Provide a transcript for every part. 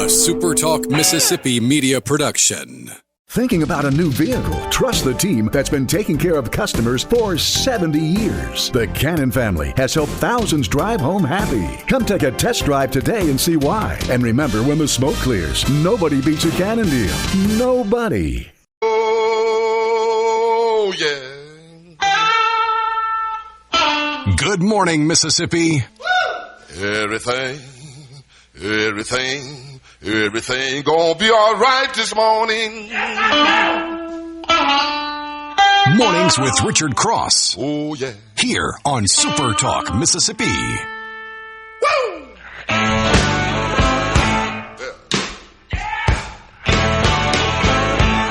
SuperTalk Mississippi Media production. Thinking about a new vehicle? Trust the team that's been taking care of customers for 70 years. The Cannon family has helped thousands drive home happy. Come take a test drive today and see why. And remember, when the smoke clears, nobody beats a Cannon deal. Nobody. Oh, yeah. Good morning, Mississippi. Everything gonna be all right this morning. Mornings with Richard Cross. Oh, yeah. Here on SuperTalk Mississippi. Woo!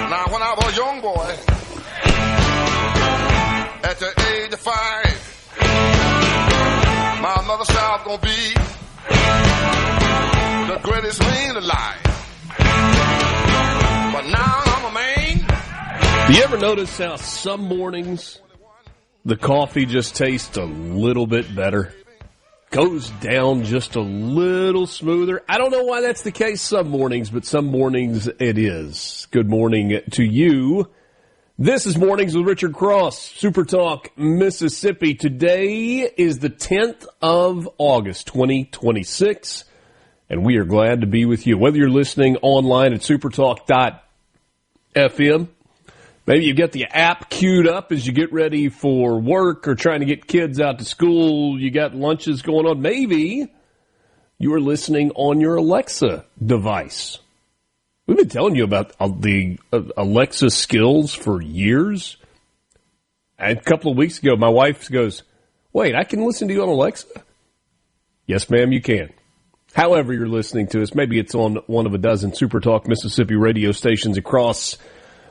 Now, when I was a young boy, at the age of 5, my mother said I was gonna be the greatest man alive. But now I'm a man. You ever notice how some mornings the coffee just tastes a little bit better? Goes down just a little smoother? I don't know why that's the case some mornings, but some mornings it is. Good morning to you. This is Mornings with Richard Cross, SuperTalk Mississippi. Today is the 10th of August, 2026. And we are glad to be with you. Whether you're listening online at supertalk.fm, maybe you get the app queued up as you get ready for work or trying to get kids out to school, you got lunches going on. Maybe you are listening on your Alexa device. We've been telling you about the Alexa skills for years. And a couple of weeks ago, my wife goes, "Wait, I can listen to you on Alexa?" Yes, ma'am, you can. However you're listening to us, maybe it's on one of a dozen SuperTalk Mississippi radio stations across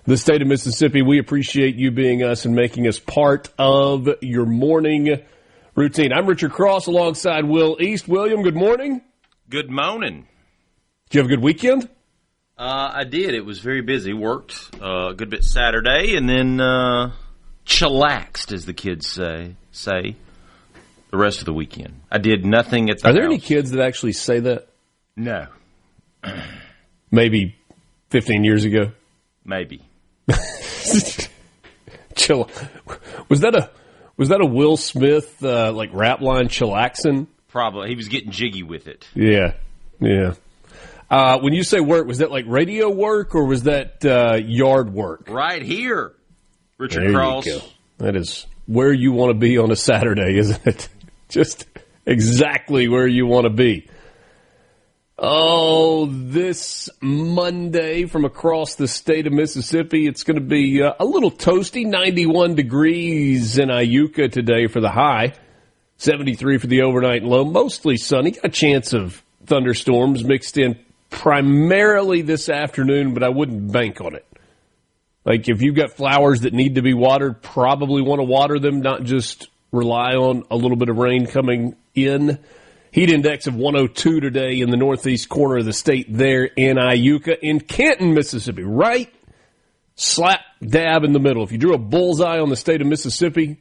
the state of Mississippi. We appreciate you being us and making us part of your morning routine. I'm Richard Cross alongside Will East. William, good morning. Good morning. Did you have a good weekend? I did. It was very busy. Worked a good bit Saturday and then chillaxed, as the kids say, the rest of the weekend. I did nothing at the house. Are there any kids that actually say that? No. Maybe 15 years ago? Maybe. Chill. Was that a Will Smith rap line, chillaxin'? Probably. He was getting jiggy with it. Yeah. When you say work, was that like radio work or was that yard work? Right here, Richard Cross. There you go. That is where you want to be on a Saturday, isn't it? Just exactly where you want to be. Oh, this Monday from across the state of Mississippi, it's going to be a little toasty, 91 degrees in Iuka today for the high, 73 for the overnight low, mostly sunny. Got a chance of thunderstorms mixed in primarily this afternoon, but I wouldn't bank on it. Like, if you've got flowers that need to be watered, probably want to water them, not just rely on a little bit of rain coming in. Heat index of 102 today in the northeast corner of the state there in Iuka. In Canton, Mississippi, right slap dab in the middle. If you drew a bullseye on the state of Mississippi,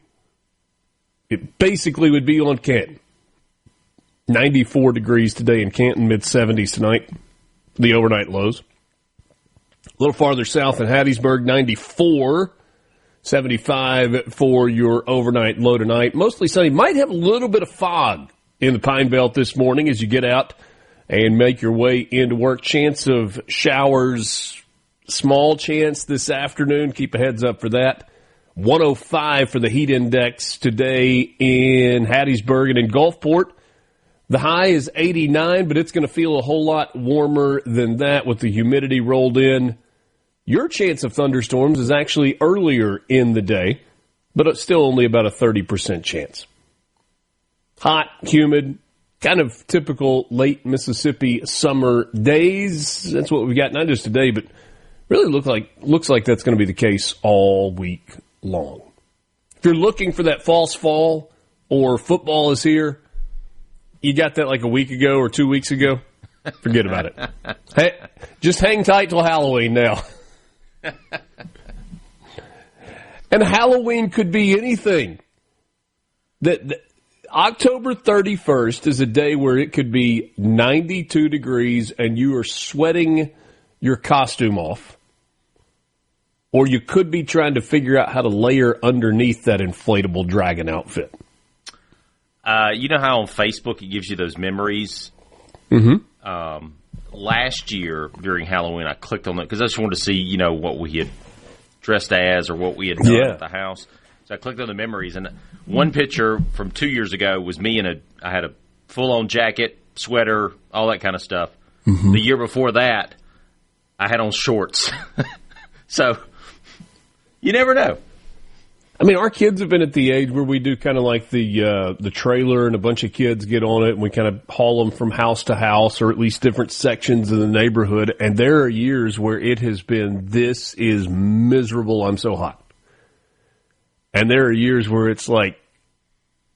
it basically would be on Canton. 94 degrees today in Canton, mid-70s tonight, the overnight lows. A little farther south in Hattiesburg, 94, 75 for your overnight low tonight. Mostly sunny. Might have a little bit of fog in the Pine Belt this morning as you get out and make your way into work. Chance of showers, small chance this afternoon. Keep a heads up for that. 105 for the heat index today in Hattiesburg and in Gulfport. The high is 89, but it's going to feel a whole lot warmer than that with the humidity rolled in. Your chance of thunderstorms is actually earlier in the day, but it's still only about a 30% chance. Hot, humid, kind of typical late Mississippi summer days. That's what we got, not just today, but really looks like that's going to be the case all week long. If you're looking for that false fall or football is here, you got that like a week ago or 2 weeks ago, forget about it. Hey, just hang tight till Halloween now. And Halloween could be anything. October 31st is a day where it could be 92 degrees and you are sweating your costume off. Or you could be trying to figure out how to layer underneath that inflatable dragon outfit. You know how on Facebook it gives you those memories? Mm-hmm. Last year during Halloween, I clicked on it because I just wanted to see, what we had dressed as or what we had done at the house. So I clicked on the memories, and one picture from 2 years ago was me I had a full-on jacket, sweater, all that kind of stuff. Mm-hmm. The year before that, I had on shorts. So, you never know. I mean, our kids have been at the age where we do kind of like the trailer and a bunch of kids get on it and we kind of haul them from house to house or at least different sections of the neighborhood. And there are years where it has been, this is miserable, I'm so hot. And there are years where it's like,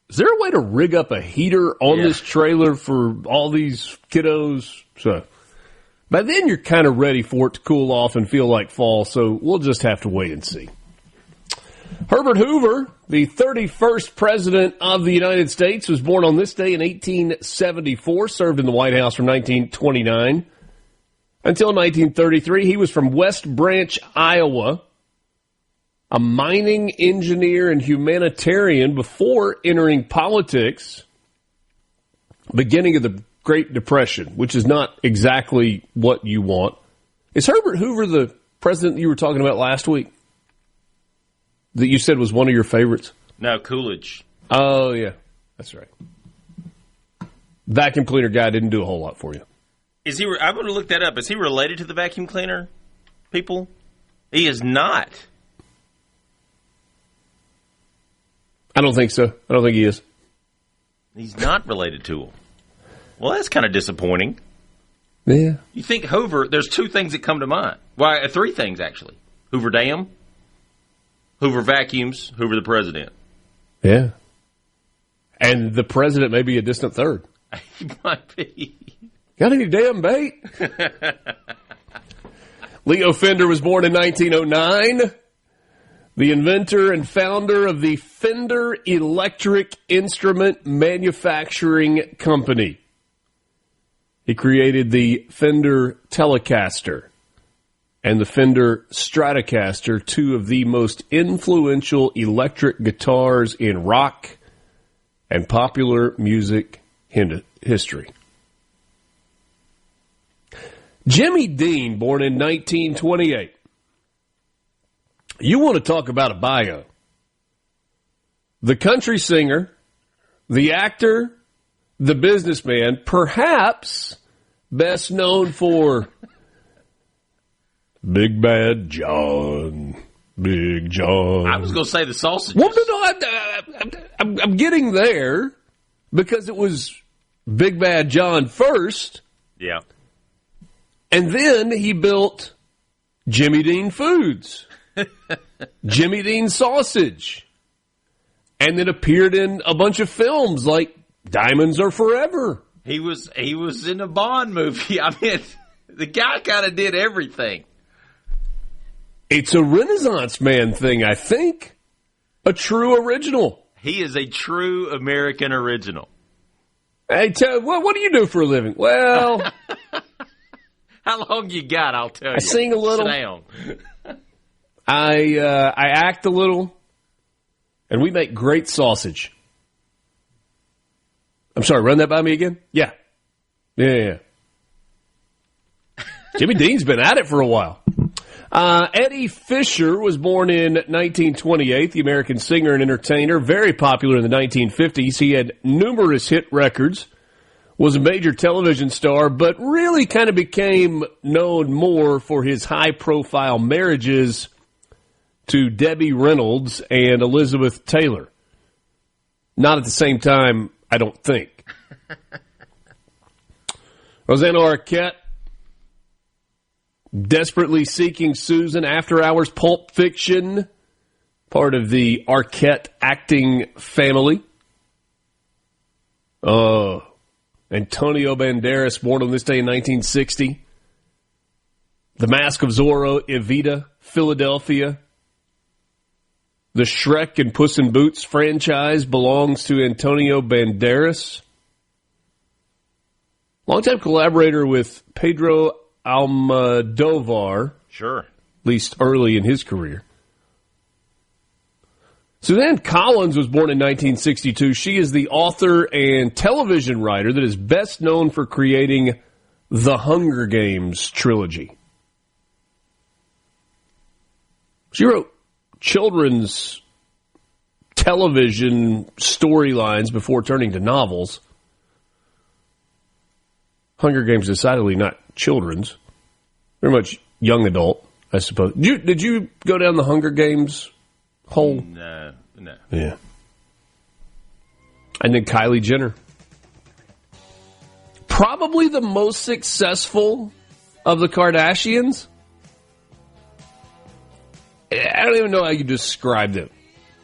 is there a way to rig up a heater on this trailer for all these kiddos? So by then you're kind of ready for it to cool off and feel like fall. So we'll just have to wait and see. Herbert Hoover, the 31st president of the United States, was born on this day in 1874, served in the White House from 1929 until 1933. He was from West Branch, Iowa, a mining engineer and humanitarian before entering politics, beginning of the Great Depression, which is not exactly what you want. Is Herbert Hoover the president you were talking about last week? That you said was one of your favorites? No, Coolidge. Oh, yeah. That's right. Vacuum cleaner guy didn't do a whole lot for you. Is he? I'm going to look that up. Is he related to the vacuum cleaner people? He is not. I don't think so. I don't think he is. He's not related to him. Well, that's kind of disappointing. Yeah. You think Hoover, there's two things that come to mind. Well, three things, actually. Hoover Dam, Hoover vacuums, Hoover the president. Yeah. And the president may be a distant third. He might be. Got any damn bait? Leo Fender was born in 1909. The inventor and founder of the Fender Electric Instrument Manufacturing Company. He created the Fender Telecaster and the Fender Stratocaster, two of the most influential electric guitars in rock and popular music history. Jimmy Dean, born in 1928. You want to talk about a bio. The country singer, the actor, the businessman, perhaps best known for Big Bad John. Big John. I was going to say the sausages. Well, no, I'm getting there because it was Big Bad John first. Yeah. And then he built Jimmy Dean Foods. Jimmy Dean Sausage. And then appeared in a bunch of films like Diamonds Are Forever. He was in a Bond movie. I mean, the guy kind of did everything. It's a Renaissance man thing, I think. A true original. He is a true American original. Hey, what do you do for a living? Well, how long you got? I'll tell you. I sing a little. Sit down. I act a little, and we make great sausage. I'm sorry, run that by me again? Yeah. Jimmy Dean's been at it for a while. Eddie Fisher was born in 1928, the American singer and entertainer, very popular in the 1950s. He had numerous hit records, was a major television star, but really kind of became known more for his high-profile marriages to Debbie Reynolds and Elizabeth Taylor. Not at the same time, I don't think. Rosanna Arquette, Desperately Seeking Susan, After Hours, Pulp Fiction, part of the Arquette acting family. Antonio Banderas, born on this day in 1960. The Mask of Zorro, Evita, Philadelphia. The Shrek and Puss in Boots franchise belongs to Antonio Banderas. Longtime collaborator with Pedro Almodovar. Sure. At least early in his career. Suzanne Collins was born in 1962. She is the author and television writer that is best known for creating the Hunger Games trilogy. She wrote children's television storylines before turning to novels. Hunger Games decidedly not children's. Very much young adult, I suppose. Did you go down the Hunger Games hole? No. Yeah. And then Kylie Jenner. Probably the most successful of the Kardashians. I don't even know how you describe them.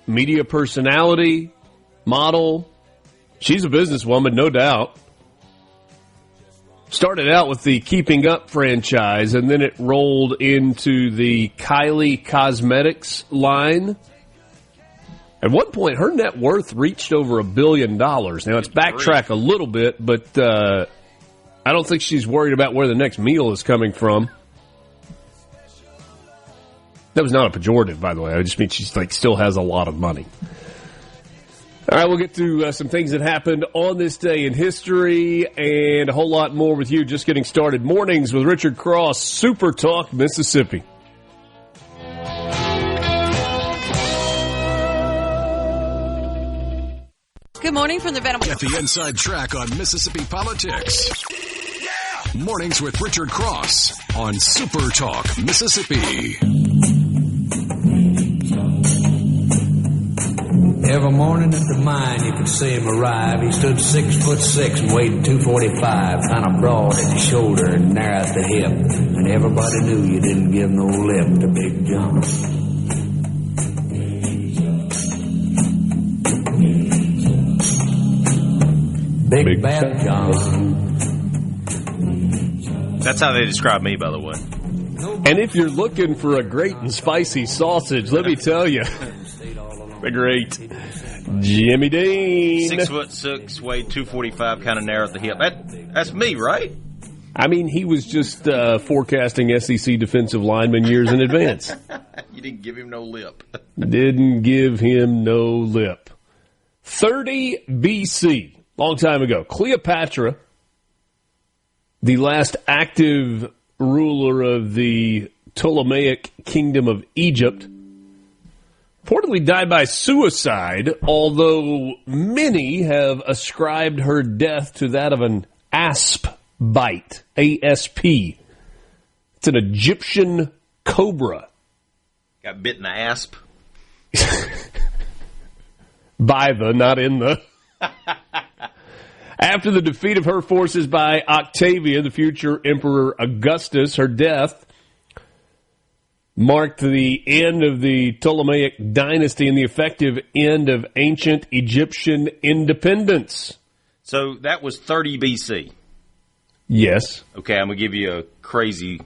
Media personality, model. She's a businesswoman, no doubt. Started out with the Keeping Up franchise, and then it rolled into the Kylie Cosmetics line. At one point, her net worth reached over $1 billion. Now, it's backtrack a little bit, but I don't think she's worried about where the next meal is coming from. That was not a pejorative, by the way. I just mean she's still has a lot of money. All right, we'll get to some things that happened on this day in history and a whole lot more with you. Just getting started. Mornings with Richard Cross, Super Talk Mississippi. Good morning from the Vanderbilt. Get the inside track on Mississippi politics. Yeah! Mornings with Richard Cross on Super Talk Mississippi. Every morning at the mine, you could see him arrive. He stood 6'6" and weighed 245, kind of broad at the shoulder and narrow at the hip. And everybody knew you didn't give no lip to Big John. Big Bad John. That's how they describe me, by the way. And if you're looking for a great and spicy sausage, let me tell you, the great Jimmy Dean. 6'6", weighed 245, kind of narrow at the hip. That's me, right? I mean, he was just forecasting SEC defensive lineman years in advance. You didn't give him no lip. Didn't give him no lip. 30 BC, long time ago. Cleopatra, the last active ruler of the Ptolemaic Kingdom of Egypt, reportedly died by suicide, although many have ascribed her death to that of an asp bite, A-S-P. It's an Egyptian cobra. Got bit in the asp. By the, not in the. After the defeat of her forces by Octavian, the future Emperor Augustus, her death marked the end of the Ptolemaic dynasty and the effective end of ancient Egyptian independence. So that was 30 BC. Yes. Okay, I'm going to give you a crazy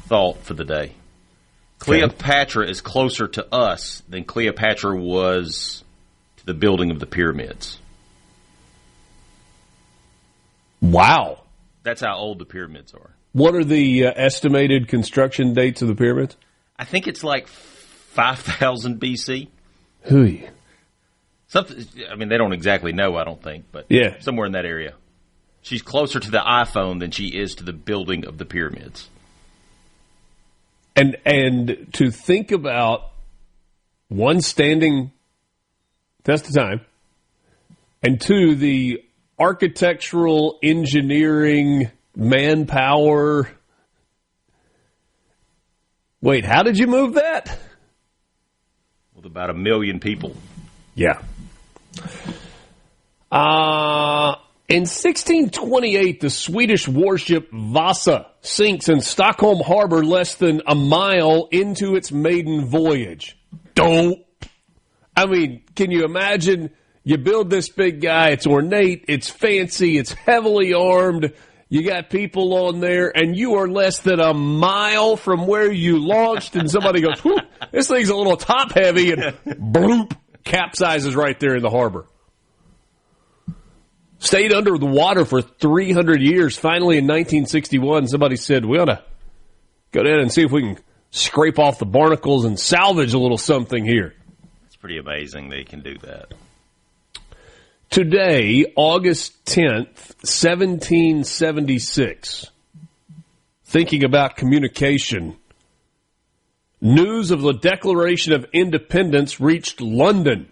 thought for the day. Cleopatra is closer to us than Cleopatra was to the building of the pyramids. Wow. That's how old the pyramids are. What are the estimated construction dates of the pyramids? I think it's like 5,000 BC. Hooey. Something. I mean, they don't exactly know, I don't think, but yeah, somewhere in that area. She's closer to the iPhone than she is to the building of the pyramids. And to think about one, standing test of time, and two, the architectural, engineering, manpower. Wait, how did you move that? With about 1 million people. Yeah. In 1628, the Swedish warship Vasa sinks in Stockholm Harbor less than a mile into its maiden voyage. Dope. I mean, can you imagine? You build this big guy, it's ornate, it's fancy, it's heavily armed. You got people on there, and you are less than a mile from where you launched, and somebody goes, whew, this thing's a little top-heavy, and bloop, capsizes right there in the harbor. Stayed under the water for 300 years. Finally, in 1961, somebody said, we ought to go down and see if we can scrape off the barnacles and salvage a little something here. It's pretty amazing they can do that. Today, August 10th, 1776, thinking about communication, news of the Declaration of Independence reached London.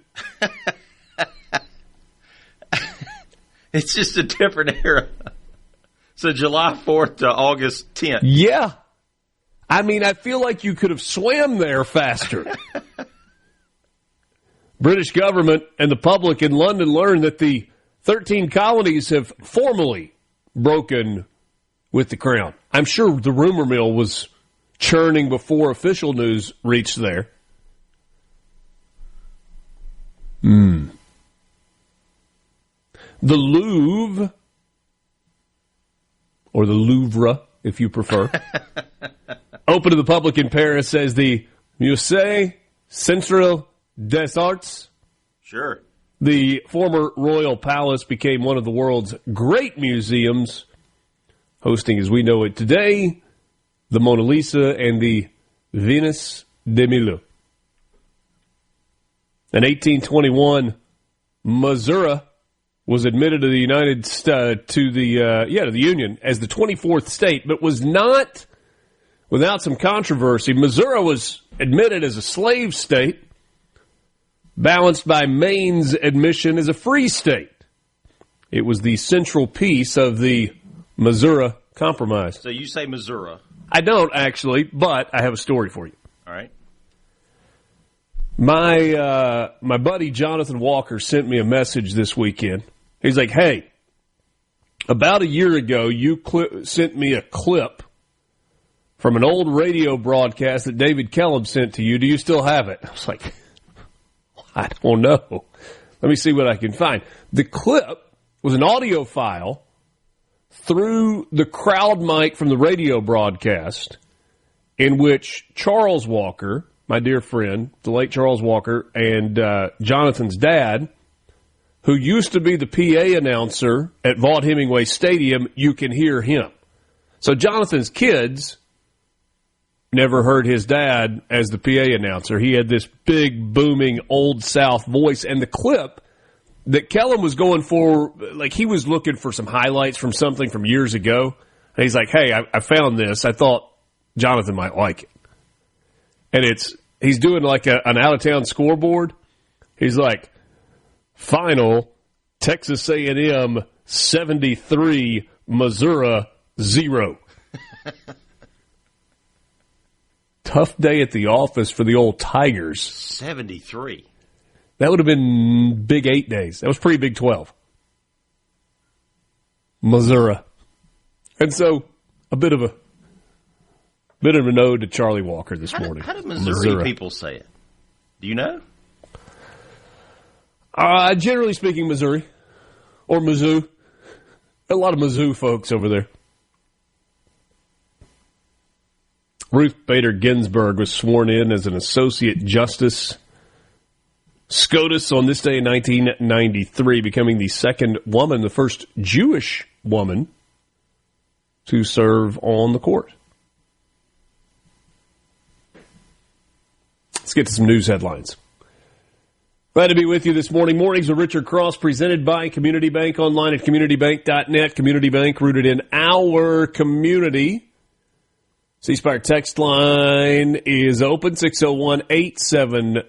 It's just a different era. So July 4th to August 10th. Yeah. I mean, I feel like you could have swam there faster. British government and the public in London learned that the 13 colonies have formally broken with the crown. I'm sure the rumor mill was churning before official news reached there. The Louvre, or the Louvre, if you prefer, open to the public in Paris as the Musée Central des Arts. Sure. The former royal palace became one of the world's great museums, hosting, as we know it today, the Mona Lisa and the Venus de Milo. In 1821, Missouri was admitted to the Union as the 24th state, but was not without some controversy. Missouri was admitted as a slave state, balanced by Maine's admission as a free state. It was the central piece of the Missouri Compromise. So you say Missouri. I don't, actually, but I have a story for you. All right. My buddy Jonathan Walker sent me a message this weekend. He's like, hey, about a year ago, you sent me a clip from an old radio broadcast that David Kellum sent to you. Do you still have it? I was like, I don't know. Let me see what I can find. The clip was an audio file through the crowd mic from the radio broadcast in which Charles Walker, my dear friend, the late Charles Walker, and Jonathan's dad, who used to be the PA announcer at Vaught Hemingway Stadium, you can hear him. So Jonathan's kids never heard his dad as the PA announcer. He had this big, booming, Old South voice. And the clip that Kellum was going for, like he was looking for some highlights from something from years ago. And he's like, hey, I found this. I thought Jonathan might like it. And he's doing like an out-of-town scoreboard. He's like, final, Texas A&M 73, Missouri 0. Tough day at the office for the old Tigers. 73. That would have been Big 8 days. That was pretty Big 12. Missouri. And so, a bit of an ode to Charlie Walker this morning. How do Missouri people say it? Do you know? Generally speaking, Missouri. Or Mizzou. A lot of Mizzou folks over there. Ruth Bader Ginsburg was sworn in as an Associate Justice SCOTUS on this day in 1993, becoming the second woman, the first Jewish woman, to serve on the court. Let's get to some news headlines. Glad to be with you this morning. Mornings with Richard Cross, presented by Community Bank, online at communitybank.net. Community Bank, rooted in our community. C-Spire text line is open, 601-879-4395.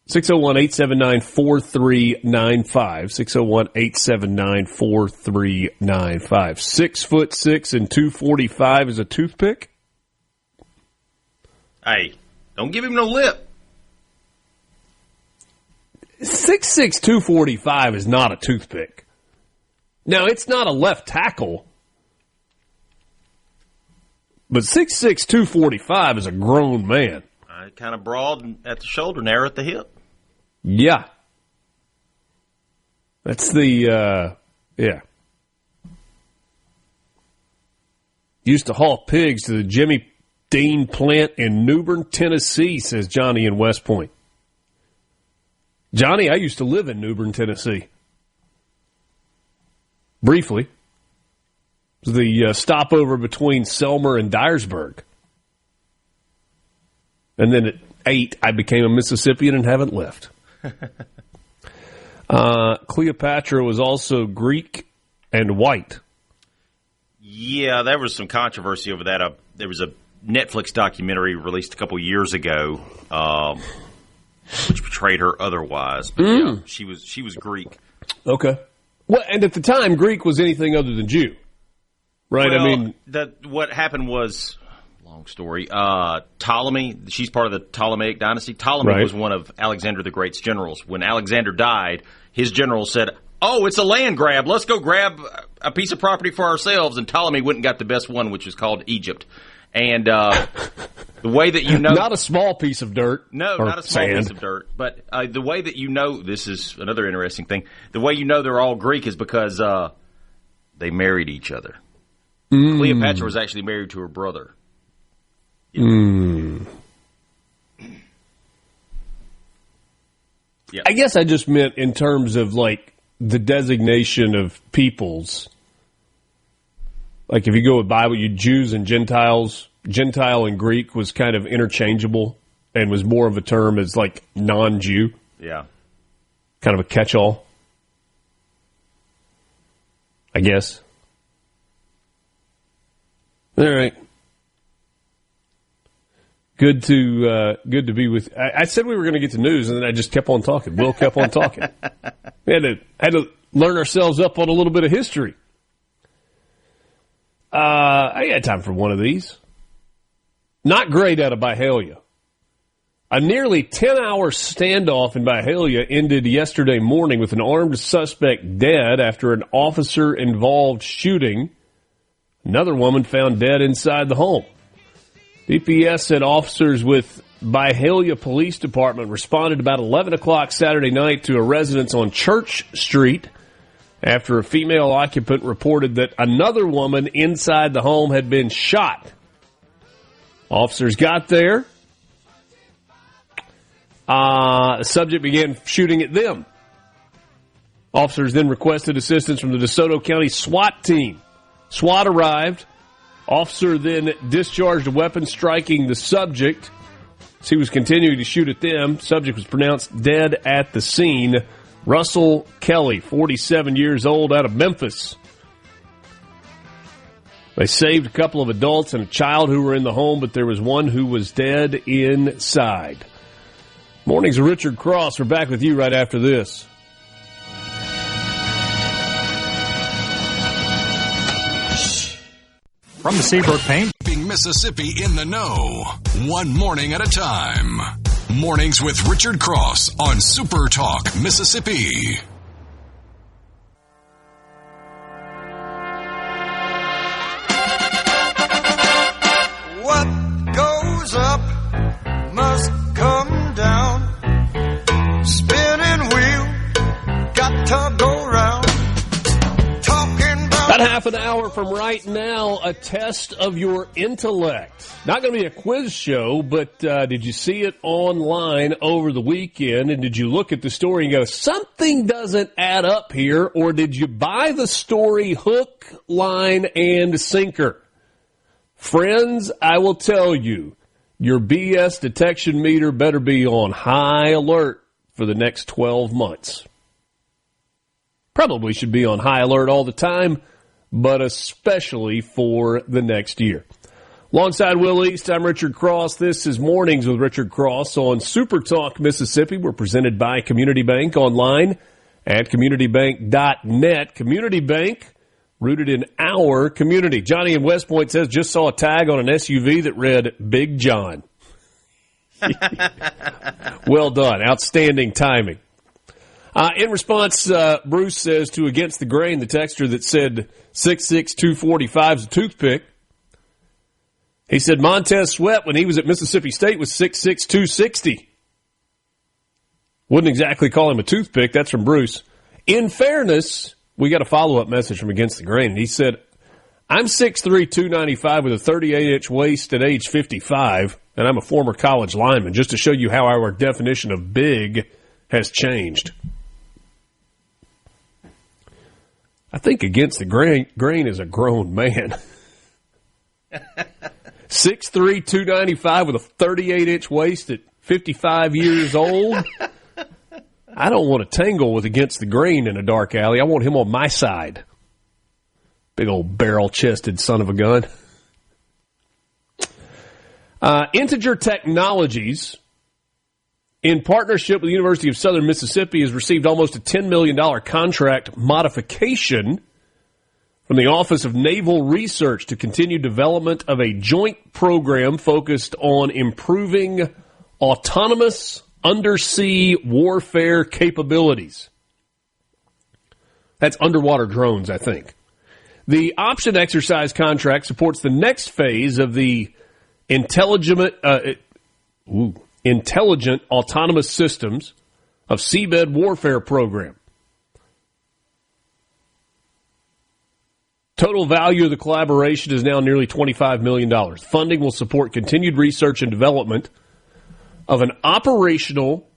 601-879-4395. 6'6" and 245 is a toothpick? Hey, don't give him no lip. 6'6", 245 is not a toothpick. Now, it's not a left tackle. But 6'6", 245 is a grown man. Kind of broad at the shoulder, narrow at the hip. Yeah. That's the, yeah. Used to haul pigs to the Jimmy Dean plant in New Bern, Tennessee, says Johnny in West Point. Johnny, I used to live in New Bern, Tennessee. Briefly. It was the stopover between Selmer and Dyersburg. And then at 8, I became a Mississippian and haven't left. Cleopatra was also Greek and white. Yeah, there was some controversy over that. There was a Netflix documentary released a couple years ago, which portrayed her otherwise. But yeah, she was Greek. Okay. Well, and at the time, Greek was anything other than Jew, right? Well, I mean, what happened was, long story. Ptolemy, she's part of the Ptolemaic dynasty. Ptolemy was one of Alexander the Great's generals. When Alexander died, his general said, "Oh, it's a land grab. Let's go grab a piece of property for ourselves." And Ptolemy went and got the best one, which was called Egypt. And the way that you know... Not a small piece of dirt. No, not a small piece of dirt. But the way that you know... This is another interesting thing. The way you know they're all Greek is because they married each other. Cleopatra was actually married to her brother. Yeah. Yeah. I guess I just meant in terms of, like, the designation of peoples. Like, if you go with Bible, you Jews and Gentiles, Gentile and Greek was kind of interchangeable and was more of a term as, like, non-Jew. Yeah. Kind of a catch-all, I guess. All right. Good to be with. I said we were going to get to news, and then I just kept on talking. Will kept on talking. We had to learn ourselves up on a little bit of history. I got time for one of these. Not great out of Byhalia. A nearly 10-hour standoff in Byhalia ended yesterday morning with an armed suspect dead after an officer-involved shooting. Another woman found dead inside the home. DPS said officers with Byhalia Police Department responded about 11 o'clock Saturday night to a residence on Church Street after a female occupant reported that another woman inside the home had been shot. Officers got there. The subject began shooting at them. Officers then requested assistance from the DeSoto County SWAT team. SWAT arrived. Officer then discharged a weapon, striking the subject. As he was continuing to shoot at them, subject was pronounced dead at the scene. Russell Kelly, 47 years old, out of Memphis. They saved a couple of adults and a child who were in the home, but there was one who was dead inside. Mornings of Richard Cross. We're back with you right after this. From the Seabrook Paint. Keeping Mississippi in the know. One morning at a time. Mornings with Richard Cross on SuperTalk Mississippi. What goes up must come down. Spinning wheel, got to go round. About half an hour from right now, a test of your intellect. Not going to be a quiz show, but did you see it online over the weekend? And did you look at the story and go, something doesn't add up here? Or did you buy the story hook, line, and sinker? Friends, I will tell you, your BS detection meter better be on high alert for the next 12 months. Probably should be on high alert all the time, but especially for the next year. Alongside Will East, I'm Richard Cross. This is Mornings with Richard Cross on SuperTalk Mississippi. We're presented by Community Bank online at communitybank.net. Community Bank, rooted in our community. Johnny in West Point says, just saw a tag on an SUV that read Big John. Well done. Outstanding timing. In response, Bruce says to Against the Grain, the texter that said 6'6", 245 is a toothpick. He said Montez Sweat, when he was at Mississippi State, was 6'6", 260. Wouldn't exactly call him a toothpick. That's from Bruce. In fairness, we got a follow-up message from Against the Grain. He said, I'm 6'3", 295 with a 38-inch waist at age 55, and I'm a former college lineman, just to show you how our definition of big has changed. I think against the grain is a grown man. 6'3", 295 with a 38-inch waist at 55 years old. I don't want to tangle with against the grain in a dark alley. I want him on my side. Big old barrel-chested son of a gun. Integer Technologies, in partnership with the University of Southern Mississippi, has received almost a $10 million contract modification from the Office of Naval Research to continue development of a joint program focused on improving autonomous undersea warfare capabilities. That's underwater drones, I think. The option exercise contract supports the next phase of the intelligent autonomous systems of seabed warfare program. Total value of the collaboration is now nearly $25 million. Funding will support continued research and development of an operational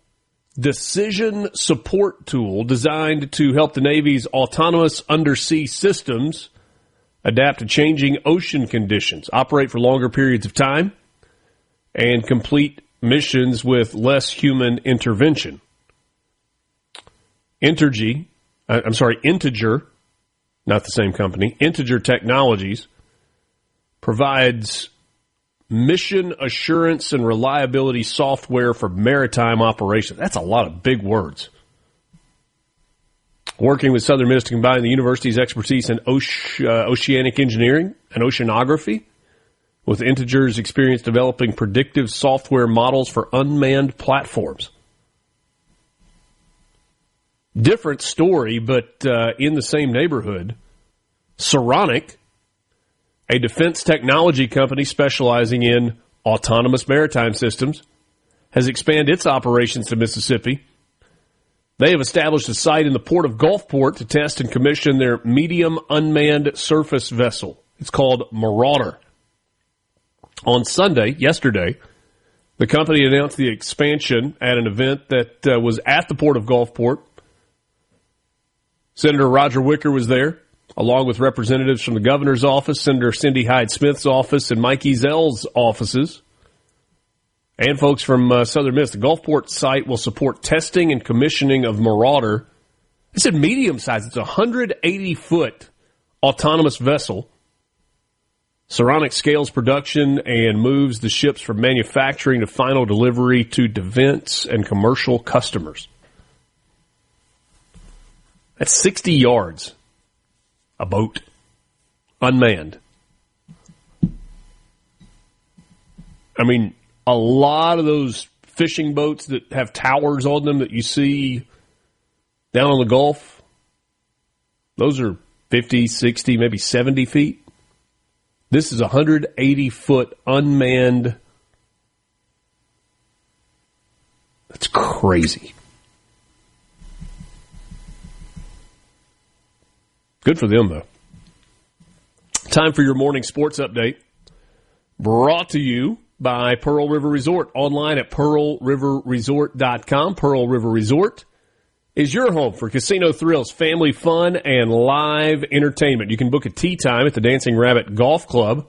decision support tool designed to help the Navy's autonomous undersea systems adapt to changing ocean conditions, operate for longer periods of time, and complete missions with less human intervention. Integer, not the same company, Integer Technologies provides mission assurance and reliability software for maritime operations. That's a lot of big words. Working with Southern Miss to combine the university's expertise in oceanic engineering and oceanography with Integer's experience developing predictive software models for unmanned platforms. Different story, but in the same neighborhood. Saronic, a defense technology company specializing in autonomous maritime systems, has expanded its operations to Mississippi. They have established a site in the port of Gulfport to test and commission their medium unmanned surface vessel. It's called Marauder. On Sunday, yesterday, the company announced the expansion at an event that was at the port of Gulfport. Senator Roger Wicker was there, along with representatives from the governor's office, Senator Cindy Hyde-Smith's office, and Mike Ezel's offices, and folks from Southern Miss. The Gulfport site will support testing and commissioning of Marauder. I said medium size. It's a 180-foot autonomous vessel. Saronic scales production and moves the ships from manufacturing to final delivery to defense and commercial customers. That's 60 yards. A boat. Unmanned. I mean, a lot of those fishing boats that have towers on them that you see down on the Gulf, those are 50, 60, maybe 70 feet. This is a 180-foot unmanned. That's crazy. Good for them, though. Time for your morning sports update. Brought to you by Pearl River Resort. Online at pearlriverresort.com. Pearl River Resort is your home for casino thrills, family fun, and live entertainment. You can book a tee time at the Dancing Rabbit Golf Club.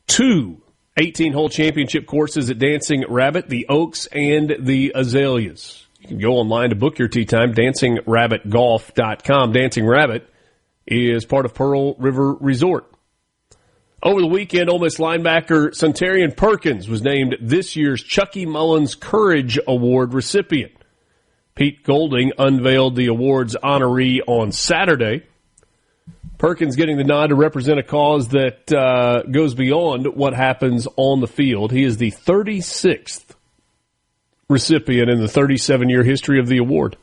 2 18-hole championship courses at Dancing Rabbit, the Oaks, and the Azaleas. You can go online to book your tee time, dancingrabbitgolf.com. Dancing Rabbit is part of Pearl River Resort. Over the weekend, Ole Miss linebacker Suntarian Perkins was named this year's Chucky Mullins Courage Award recipient. Pete Golding unveiled the award's honoree on Saturday. Perkins getting the nod to represent a cause that goes beyond what happens on the field. He is the 36th recipient in the 37-year history of the award.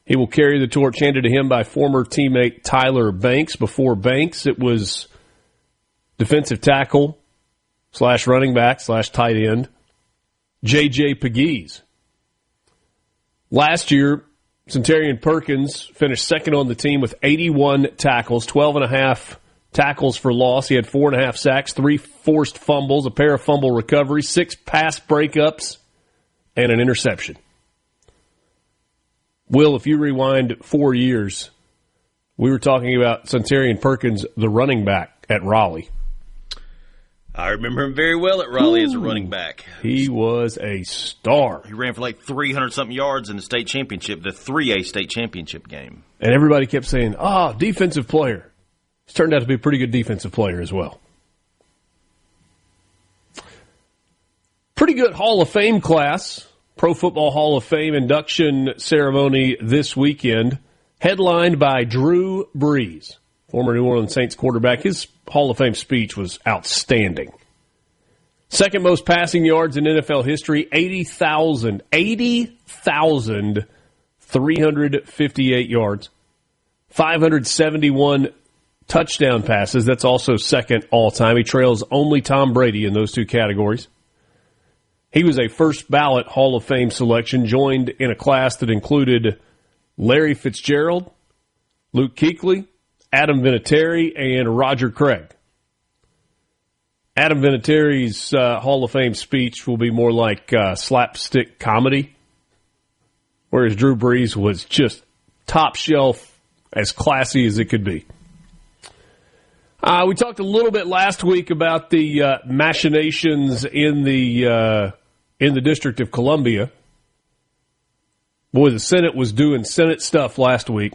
He will carry the torch handed to him by former teammate Tyler Banks. Before Banks, it was defensive tackle / running back / tight end J.J. Pegues. Last year, Suntarian Perkins finished second on the team with 81 tackles, 12.5 tackles for loss. He had 4.5 sacks, 3 forced fumbles, a pair of fumble recoveries, 6 pass breakups, and an interception. Will, if you rewind 4 years, we were talking about Sunterian Perkins, the running back at Raleigh. I remember him very well at Raleigh as a running back. He was a star. He ran for like 300-something yards in the state championship, the 3A state championship game. And everybody kept saying, defensive player. He's turned out to be a pretty good defensive player as well. Pretty good Hall of Fame class. Pro Football Hall of Fame induction ceremony this weekend, headlined by Drew Brees, former New Orleans Saints quarterback. His Hall of Fame speech was outstanding. Second most passing yards in NFL history, 80,358 yards, 571 touchdown passes. That's also second all-time. He trails only Tom Brady in those two categories. He was a first-ballot Hall of Fame selection, joined in a class that included Larry Fitzgerald, Luke Kuechly, Adam Vinatieri, and Roger Craig. Adam Vinatieri's Hall of Fame speech will be more like slapstick comedy, whereas Drew Brees was just top shelf, as classy as it could be. We talked a little bit last week about the machinations in the District of Columbia. Boy, the Senate was doing Senate stuff last week.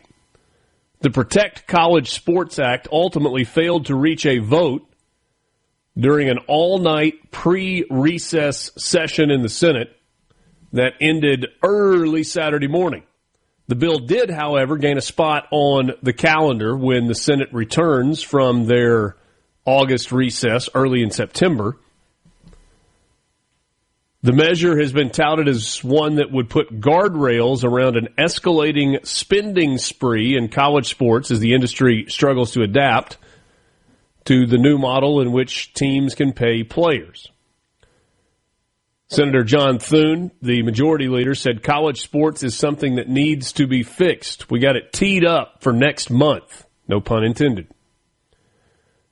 The Protect College Sports Act ultimately failed to reach a vote during an all-night pre-recess session in the Senate that ended early Saturday morning. The bill did, however, gain a spot on the calendar when the Senate returns from their August recess early in September. The measure has been touted as one that would put guardrails around an escalating spending spree in college sports as the industry struggles to adapt to the new model in which teams can pay players. Senator John Thune, the majority leader, said college sports is something that needs to be fixed. We got it teed up for next month. No pun intended.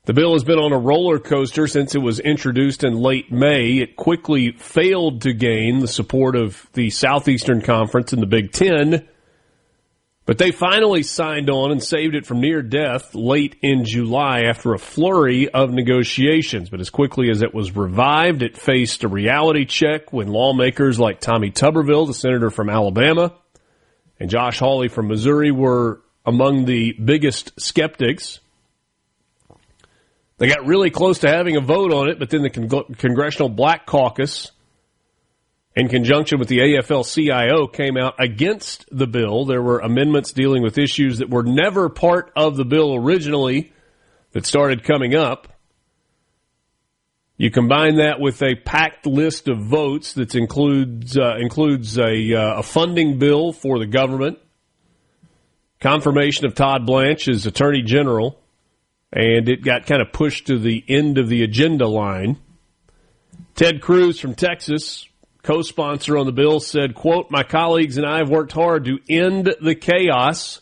The bill has been on a roller coaster since it was introduced in late May. It quickly failed to gain the support of the Southeastern Conference and the Big Ten, but they finally signed on and saved it from near death late in July after a flurry of negotiations. But as quickly as it was revived, it faced a reality check when lawmakers like Tommy Tuberville, the senator from Alabama, and Josh Hawley from Missouri were among the biggest skeptics. They got really close to having a vote on it, but then the Congressional Black Caucus, in conjunction with the AFL-CIO, came out against the bill. There were amendments dealing with issues that were never part of the bill originally that started coming up. You combine that with a packed list of votes that includes a funding bill for the government, confirmation of Todd Blanche as Attorney General, and it got kind of pushed to the end of the agenda line. Ted Cruz from Texas, co-sponsor on the bill, said, quote, "My colleagues and I have worked hard to end the chaos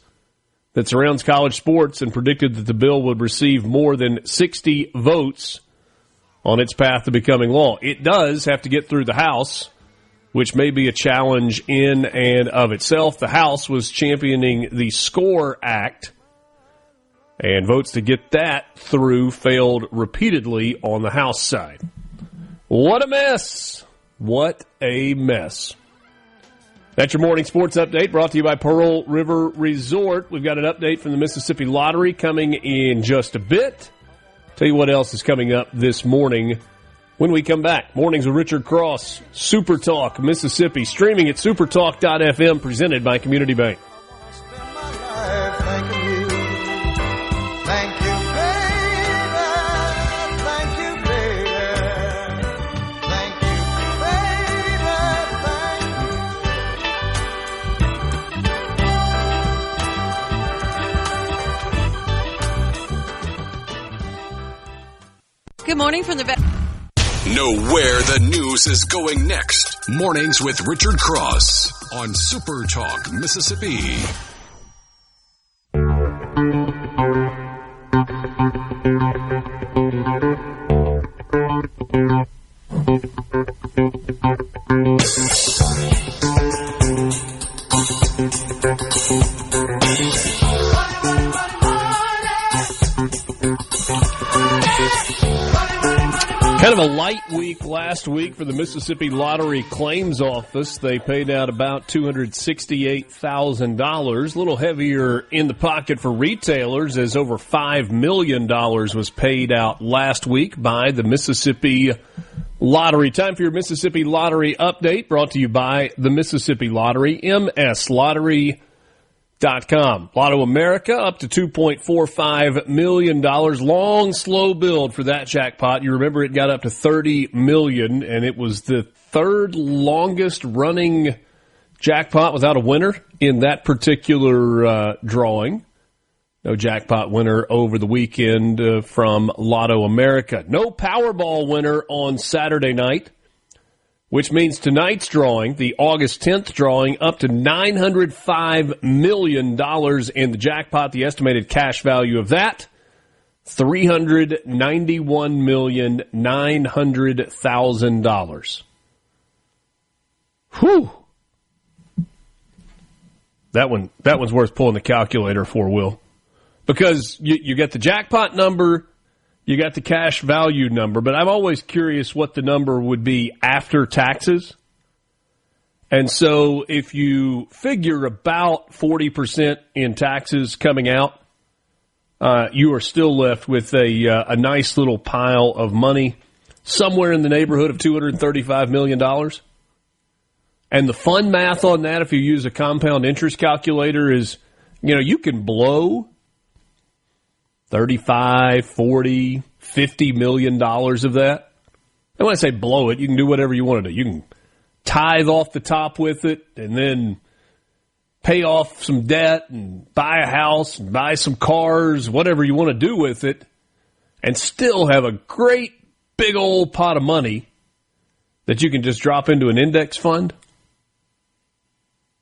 that surrounds college sports and predicted that the bill would receive more than 60 votes on its path to becoming law. It does have to get through the House, which may be a challenge in and of itself. The House was championing the SCORE Act, and votes to get that through failed repeatedly on the House side." What a mess. What a mess. That's your morning sports update brought to you by Pearl River Resort. We've got an update from the Mississippi Lottery coming in just a bit. Tell you what else is coming up this morning when we come back. Mornings with Richard Cross, Super Talk Mississippi, streaming at supertalk.fm, presented by Community Bank. Good morning from the... Know where the news is going next. Mornings with Richard Cross on Super Talk Mississippi. Kind of a light week last week for the Mississippi Lottery Claims Office. They paid out about $268,000. A little heavier in the pocket for retailers as over $5 million was paid out last week by the Mississippi Lottery. Time for your Mississippi Lottery update, brought to you by the Mississippi Lottery, MSLottery.com. Lotto America up to $2.45 million. Long, slow build for that jackpot. You remember it got up to $30 million, and it was the third longest running jackpot without a winner in that particular drawing. No jackpot winner over the weekend from Lotto America. No Powerball winner on Saturday night, which means tonight's drawing, the August 10th drawing, up to $905 million in the jackpot. The estimated cash value of that, $391,900,000. Whew. That one's worth pulling the calculator for, Will. Because you get the jackpot number, you got the cash value number, but I'm always curious what the number would be after taxes. And so if you figure about 40% in taxes coming out, you are still left with a nice little pile of money, somewhere in the neighborhood of $235 million. And the fun math on that, if you use a compound interest calculator, is, you can blow 35, 40, $50 million of that. And when I say blow it, you can do whatever you want to do. You can tithe off the top with it and then pay off some debt and buy a house and buy some cars, whatever you want to do with it, and still have a great big old pot of money that you can just drop into an index fund.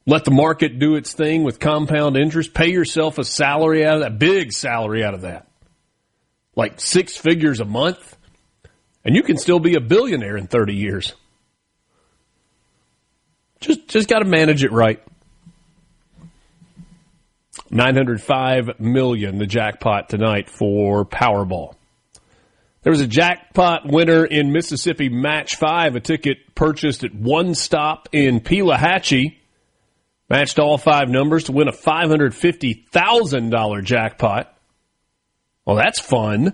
Let the market do its thing with compound interest. Pay yourself a salary out of that, big salary out of that. Like 6 figures a month. And you can still be a billionaire in 30 years. Just got to manage it right. $905 million, the jackpot tonight for Powerball. There was a jackpot winner in Mississippi Match 5, a ticket purchased at One Stop in Pelahatchie. Matched all 5 numbers to win a $550,000 jackpot. Well, that's fun.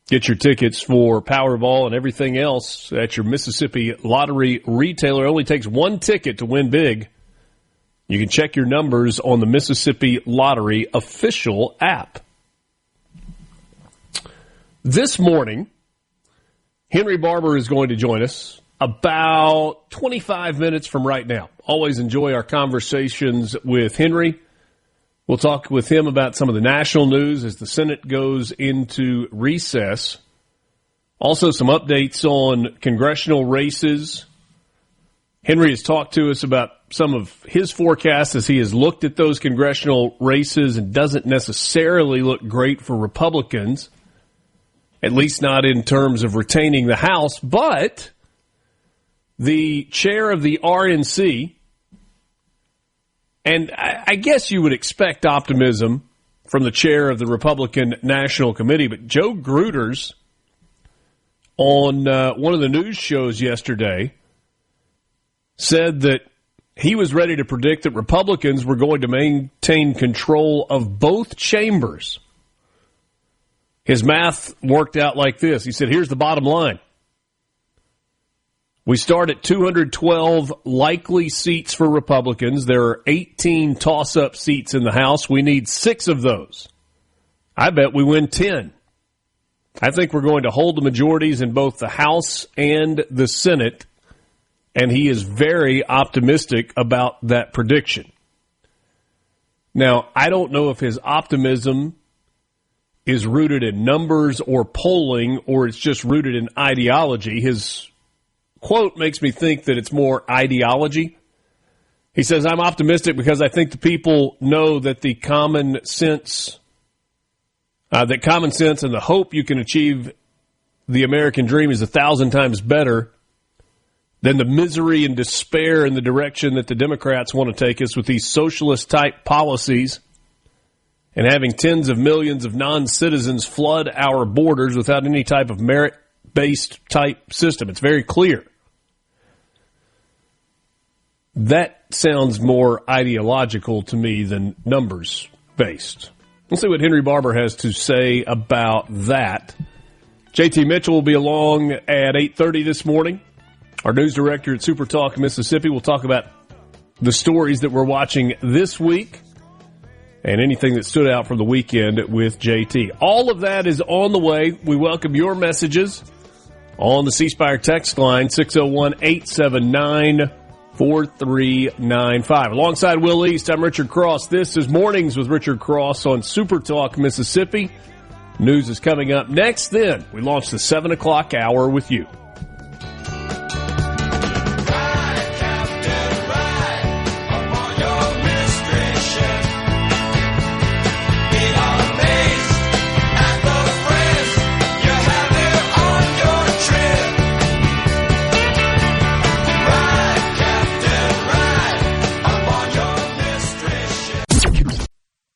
Get your tickets for Powerball and everything else at your Mississippi Lottery retailer. It only takes 1 ticket to win big. You can check your numbers on the Mississippi Lottery official app. This morning, Henry Barbour is going to join us about 25 minutes from right now. Always enjoy our conversations with Henry. We'll talk with him about some of the national news as the Senate goes into recess. Also, some updates on congressional races. Henry has talked to us about some of his forecasts as he has looked at those congressional races and doesn't necessarily look great for Republicans, at least not in terms of retaining the House, but the chair of the RNC, and I guess you would expect optimism from the chair of the Republican National Committee, but Joe Gruters on one of the news shows yesterday said that he was ready to predict that Republicans were going to maintain control of both chambers. His math worked out like this. He said, here's the bottom line. We start at 212 likely seats for Republicans. There are 18 toss-up seats in the House. We need 6 of those. I bet we win 10. I think we're going to hold the majorities in both the House and the Senate, and he is very optimistic about that prediction. Now, I don't know if his optimism is rooted in numbers or polling, or it's just rooted in ideology. His quote makes me think that it's more ideology. He says, I'm optimistic because I think the people know that the common sense that common sense and the hope you can achieve the American dream is 1,000 times better than the misery and despair in the direction that the Democrats want to take us with these socialist-type policies and having tens of millions of non-citizens flood our borders without any type of merit-based type system. It's very clear. That sounds more ideological to me than numbers-based. Let's see what Henry Barbour has to say about that. JT Mitchell will be along at 8:30 this morning. Our news director at SuperTalk Mississippi will talk about the stories that we're watching this week and anything that stood out from the weekend with JT. All of that is on the way. We welcome your messages on the C Spire text line, 601-879-4395. Alongside Will East, I'm Richard Cross. This is Mornings with Richard Cross on SuperTalk Mississippi. News is coming up next. Then we launch the 7 o'clock hour with you.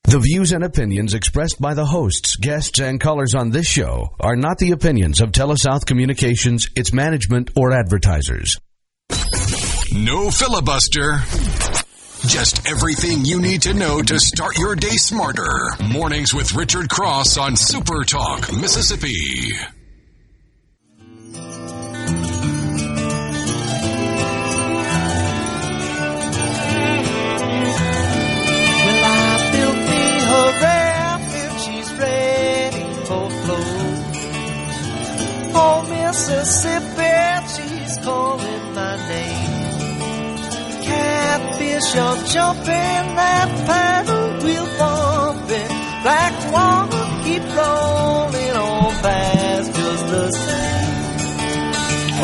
The views and opinions expressed by the hosts, guests, and callers on this show are not the opinions of TeleSouth Communications, its management, or advertisers. No filibuster. Just everything you need to know to start your day smarter. Mornings with Richard Cross on Super Talk, Mississippi. Oh, Mississippi, she's calling my name. Catfish are jumping, that paddle wheel bumping. Black water keep rolling on past just the same.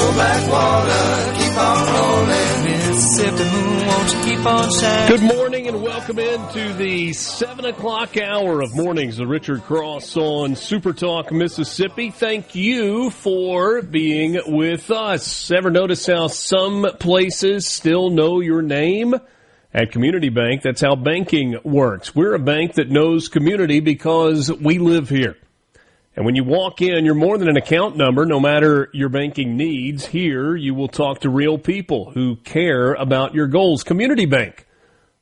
Oh, black water keep on rolling. Mississippi moon, won't you keep on shining? Good morning and welcome into the 7 o'clock hour of Mornings with Richard Cross on SuperTalk Mississippi. Thank you for being with us. Ever notice how some places still know your name? At Community Bank, that's how banking works. We're a bank that knows community because we live here. And when you walk in, you're more than an account number. No matter your banking needs, here you will talk to real people who care about your goals. Community Bank,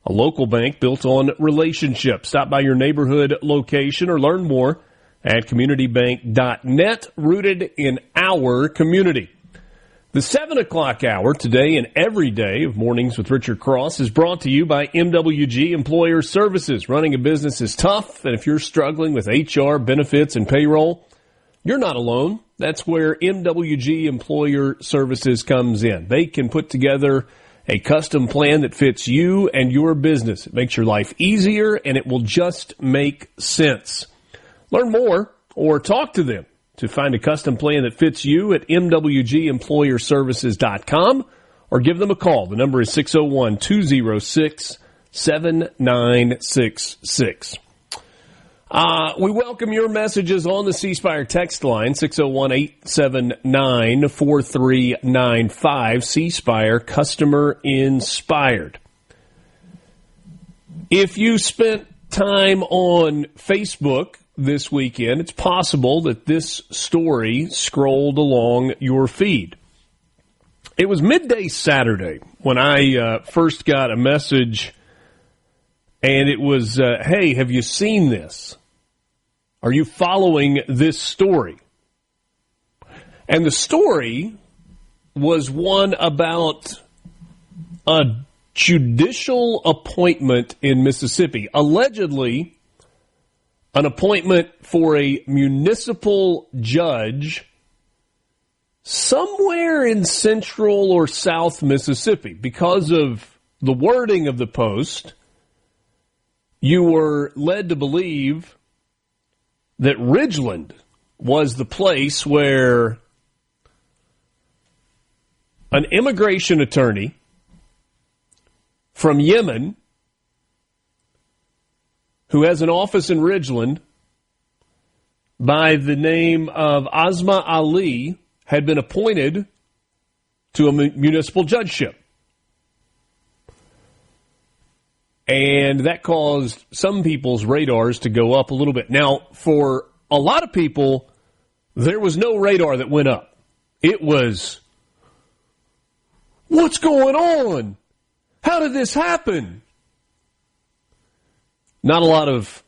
a local bank built on relationships. Stop by your neighborhood location or learn more at communitybank.net, rooted in our community. The 7 o'clock hour today and every day of Mornings with Richard Cross is brought to you by MWG Employer Services. Running a business is tough, and if you're struggling with HR, benefits, and payroll, you're not alone. That's where MWG Employer Services comes in. They can put together a custom plan that fits you and your business. It makes your life easier, and it will just make sense. Learn more or talk to them to find a custom plan that fits you at MWGEmployerServices.com or give them a call. The number is 601-206-7966. We welcome your messages on the C Spire text line, 601-879-4395, C Spire, customer inspired. If you spent time on Facebook this weekend, it's possible that this story scrolled along your feed. It was midday Saturday when I first got a message, and it was, hey, have you seen this? Are you following this story? And the story was one about a judicial appointment in Mississippi. Allegedly, an appointment for a municipal judge somewhere in central or south Mississippi. Because of the wording of the post, you were led to believe that Ridgeland was the place where an immigration attorney from Yemen who has an office in Ridgeland by the name of Assma Ali had been appointed to a municipal judgeship. And that caused some people's radars to go up a little bit. Now, for a lot of people, there was no radar that went up. It was, what's going on? How did this happen? Not a lot of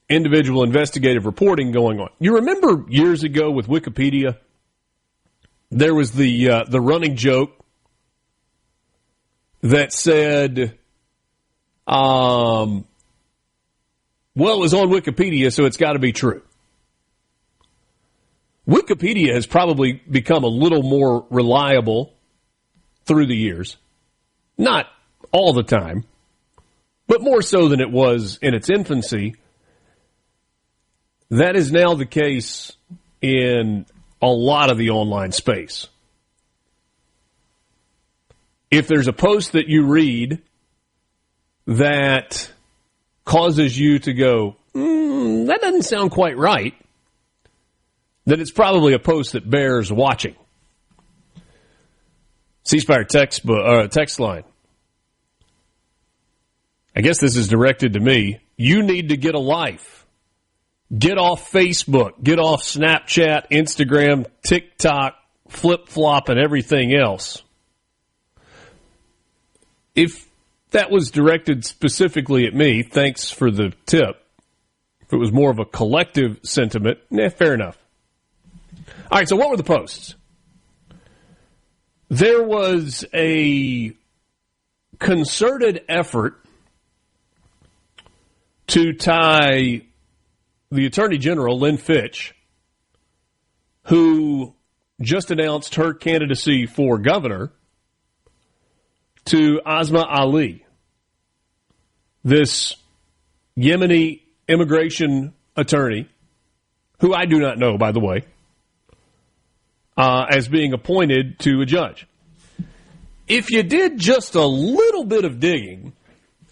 individual investigative reporting going on. You remember years ago with Wikipedia, there was the running joke that said, well, it was on Wikipedia, so it's got to be true. Wikipedia has probably become a little more reliable through the years. Not all the time, but more so than it was in its infancy. That is now the case in a lot of the online space. If there's a post that you read that causes you to go, that doesn't sound quite right, then it's probably a post that bears watching. C-Spire text line. I guess this is directed to me. You need to get a life. Get off Facebook. Get off Snapchat, Instagram, TikTok, flip-flop, and everything else. If that was directed specifically at me, thanks for the tip. If it was more of a collective sentiment, fair enough. All right, so what were the posts? There was a concerted effort to tie the Attorney General, Lynn Fitch, who just announced her candidacy for governor, to Assma Ali, this Yemeni immigration attorney, who I do not know, by the way, as being appointed to a judge. If you did just a little bit of digging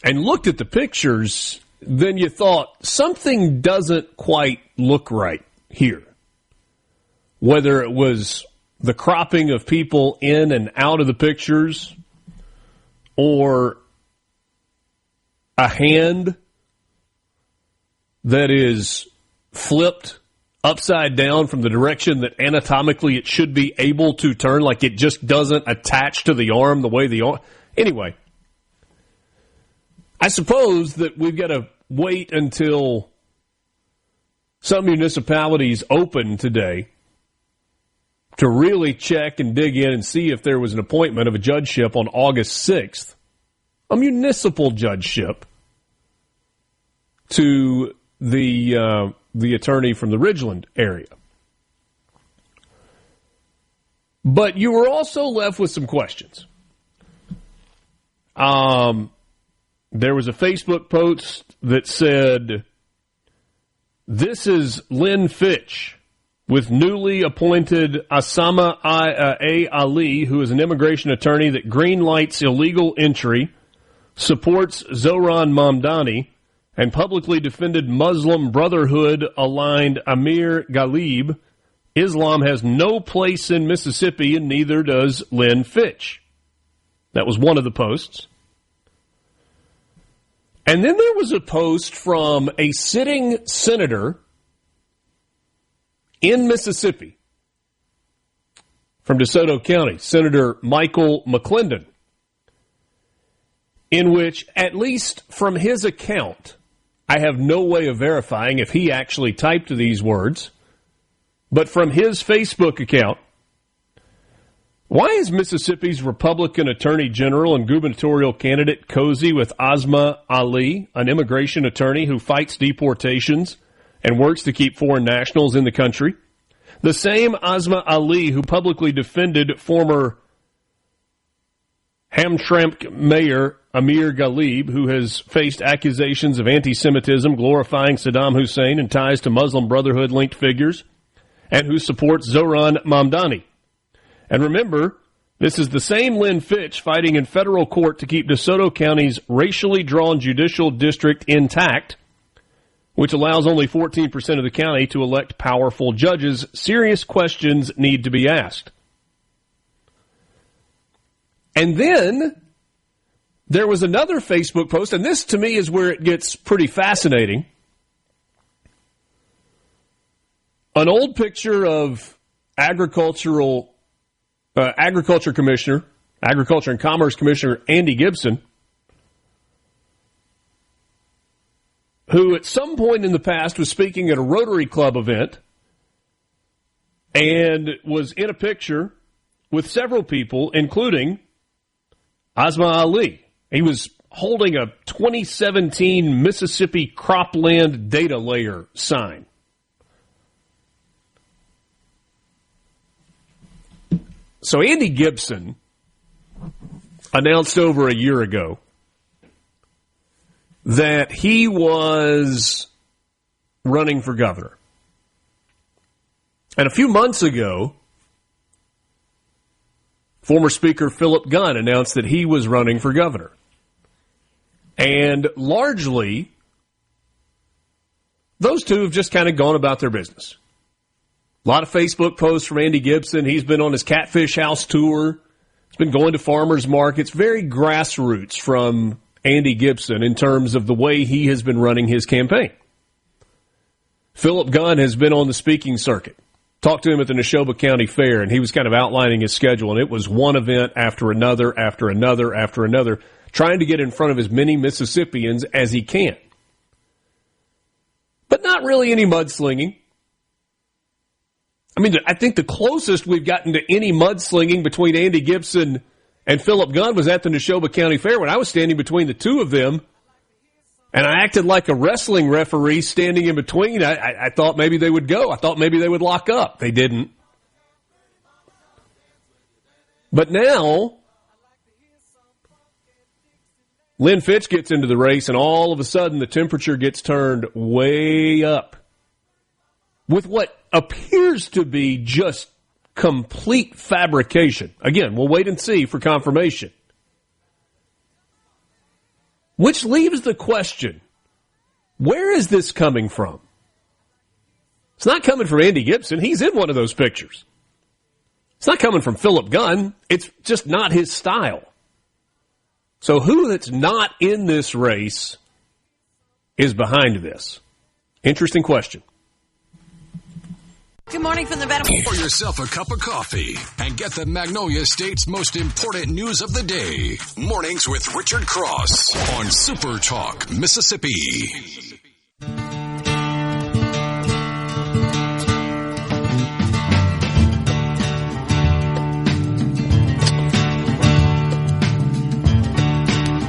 and looked at the pictures, then you thought something doesn't quite look right here. Whether it was the cropping of people in and out of the pictures, or a hand that is flipped upside down from the direction that anatomically it should be able to turn, like it just doesn't attach to the arm the way the arm. Anyway, I suppose that we've got to wait until some municipalities open today to really check and dig in and see if there was an appointment of a judgeship on August 6th, a municipal judgeship, to the attorney from the Ridgeland area. But you were also left with some questions. There was a Facebook post that said, "This is Lynn Fitch with newly appointed Assma Ali, who is an immigration attorney that greenlights illegal entry, supports Zohran Mamdani, and publicly defended Muslim Brotherhood-aligned Amir Ghalib. Islam has no place in Mississippi, and neither does Lynn Fitch." That was one of the posts. And then there was a post from a sitting senator in Mississippi from DeSoto County, Senator Michael McClendon, in which, at least from his account, I have no way of verifying if he actually typed these words, but from his Facebook account, why is Mississippi's Republican Attorney General and gubernatorial candidate cozy with Assma Ali, an immigration attorney who fights deportations and works to keep foreign nationals in the country? The same Assma Ali who publicly defended former Hamtramck Mayor Amir Ghalib, who has faced accusations of anti-Semitism, glorifying Saddam Hussein, and ties to Muslim Brotherhood-linked figures, and who supports Zohran Mamdani. And remember, this is the same Lynn Fitch fighting in federal court to keep DeSoto County's racially drawn judicial district intact which allows only 14% of the county to elect powerful judges. Serious questions need to be asked. And then there was another Facebook post, and this to me is where it gets pretty fascinating. An old picture of Agriculture and Commerce Commissioner Andy Gipson, who at some point in the past was speaking at a Rotary Club event and was in a picture with several people, including Assma Ali. He was holding a 2017 Mississippi Cropland Data Layer sign. So Andy Gipson announced over a year ago that he was running for governor. And a few months ago, former Speaker Philip Gunn announced that he was running for governor. And largely, those two have just kind of gone about their business. A lot of Facebook posts from Andy Gipson. He's been on his Catfish House tour. He's been going to farmers markets. Very grassroots from Andy Gipson in terms of the way he has been running his campaign. Philip Gunn has been on the speaking circuit. Talked to him at the Neshoba County Fair, and he was kind of outlining his schedule, and it was one event after another, after another, after another, trying to get in front of as many Mississippians as he can. But not really any mudslinging. I mean, I think the closest we've gotten to any mudslinging between Andy Gipson and Philip Gunn was at the Neshoba County Fair when I was standing between the two of them, and I acted like a wrestling referee standing in between. I thought maybe they would go. I thought maybe they would lock up. They didn't. But now, Lynn Fitch gets into the race, and all of a sudden the temperature gets turned way up with what appears to be just complete fabrication. Again, we'll wait and see for confirmation. Which leaves the question, where is this coming from? It's not coming from Andy Gipson. He's in one of those pictures. It's not coming from Philip Gunn. It's just not his style. So who that's not in this race is behind this? Interesting question. Good morning from the Venom. Pour yourself a cup of coffee and get the Magnolia State's most important news of the day. Mornings with Richard Cross on Super Talk Mississippi.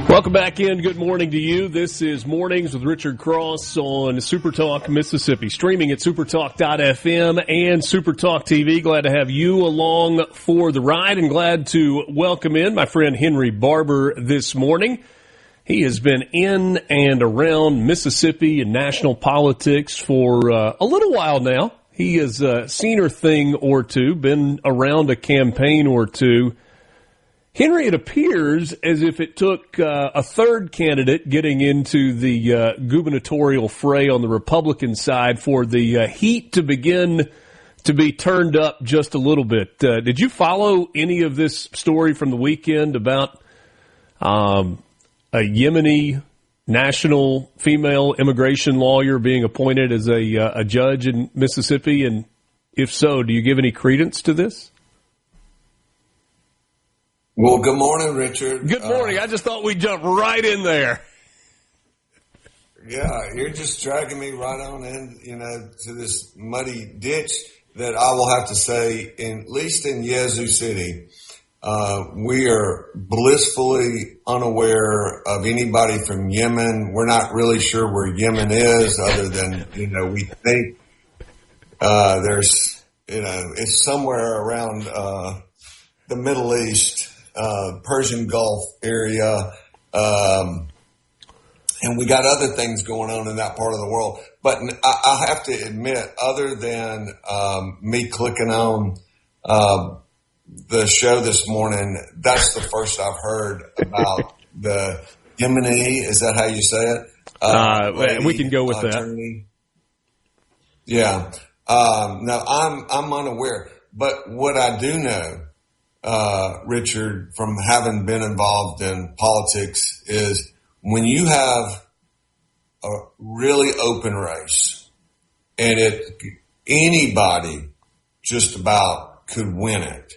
Welcome back in. Good morning to you. This is Mornings with Richard Cross on SuperTalk Mississippi, streaming at supertalk.fm and SuperTalk TV. Glad to have you along for the ride and glad to welcome in my friend Henry Barbour this morning. He has been in and around Mississippi and national politics for a little while now. He has seen a thing or two, been around a campaign or two. Henry, it appears as if it took a third candidate getting into the gubernatorial fray on the Republican side for the heat to begin to be turned up just a little bit. Did you follow any of this story from the weekend about a Yemeni national female immigration lawyer being appointed as a judge in Mississippi? And if so, do you give any credence to this? Well, good morning, Richard. Good morning. I just thought we'd jump right in there. Yeah, you're just dragging me right on in, to this muddy ditch that I will have to say, at least in Yazoo City, we are blissfully unaware of anybody from Yemen. We're not really sure where Yemen is other than, we think there's, it's somewhere around the Middle East. Persian Gulf area, and we got other things going on in that part of the world. But I have to admit, other than me clicking on the show this morning, that's the first I've heard about the Yemeni, is that how you say it? We can go with attorney. That. Yeah. No, I'm unaware. But what I do know, Richard, from having been involved in politics, is when you have a really open race and anybody just about could win it,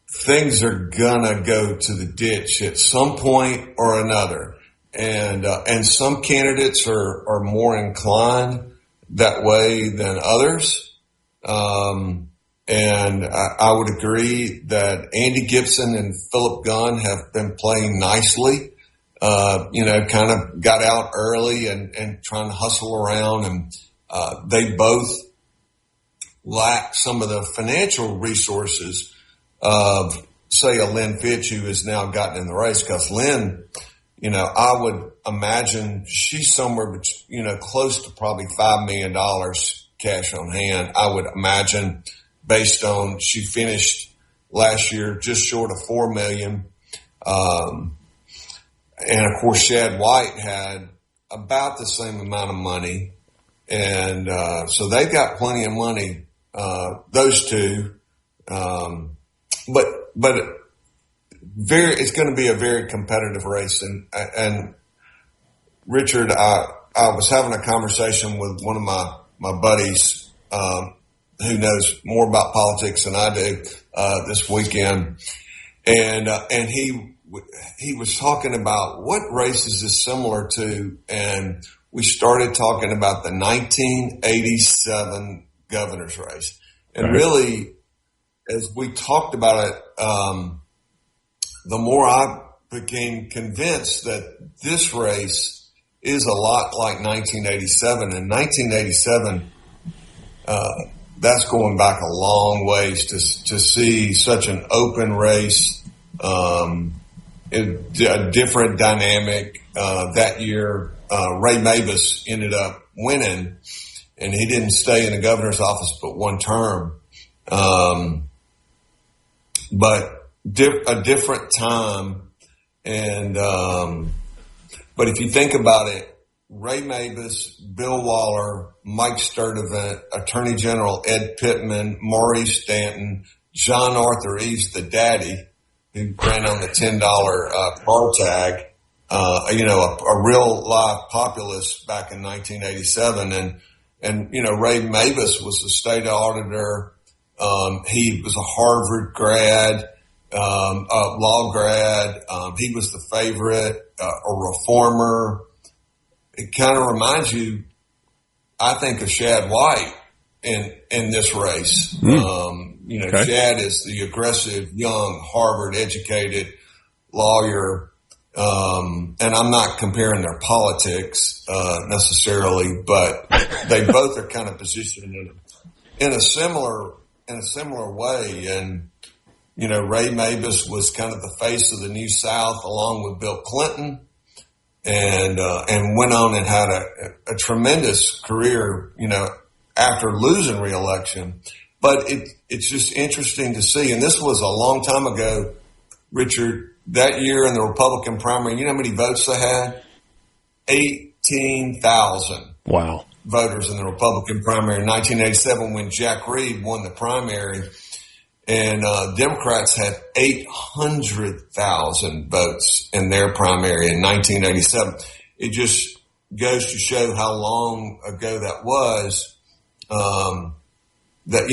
things are gonna go to the ditch at some point or another. And some candidates are more inclined that way than others. And I would agree that Andy Gipson and Philip Gunn have been playing nicely. Kind of got out early and trying to hustle around, and they both lack some of the financial resources of, say, a Lynn Fitch, who has now gotten in the race. Because Lynn, I would imagine she's somewhere, close to probably $5 million cash on hand. I would imagine, based on she finished last year just short of $4 million. And of course, Shad White had about the same amount of money. And, so they got plenty of money, those two. But it's going to be a very competitive race. And Richard, I was having a conversation with one of my buddies, who knows more about politics than I do, this weekend. And he was talking about what race is this similar to, and we started talking about the 1987 governor's race. And really, as we talked about it, the more I became convinced that this race is a lot like 1987. And 1987, that's going back a long ways to see such an open race. A different dynamic. That year, Ray Mavis ended up winning, and he didn't stay in the governor's office but one term. But a different time. And, but if you think about it, Ray Mavis, Bill Waller, Mike Sturdivant, Attorney General Ed Pittman, Maurice Stanton, John Arthur Eves, the daddy, who ran on the $10 car tag, a real live populist back in 1987. And Ray Mavis was the state auditor. He was a Harvard grad, law grad. He was the favorite, a reformer. It kind of reminds you, I think, of Shad White in this race. Okay. Shad is the aggressive, young, Harvard-educated lawyer, and I'm not comparing their politics necessarily, but they both are kind of positioned in a similar way. And Ray Mavis was kind of the face of the New South, along with Bill Clinton, and went on and had a tremendous career, after losing re-election. But it's just interesting to see. And this was a long time ago, Richard, that year in the Republican primary. You know how many votes they had? 18,000. Wow. Voters in the Republican primary in 1987 when Jack Reed won the primary. And Democrats had 800,000 votes in their primary in 1987. It just goes to show how long ago that was. That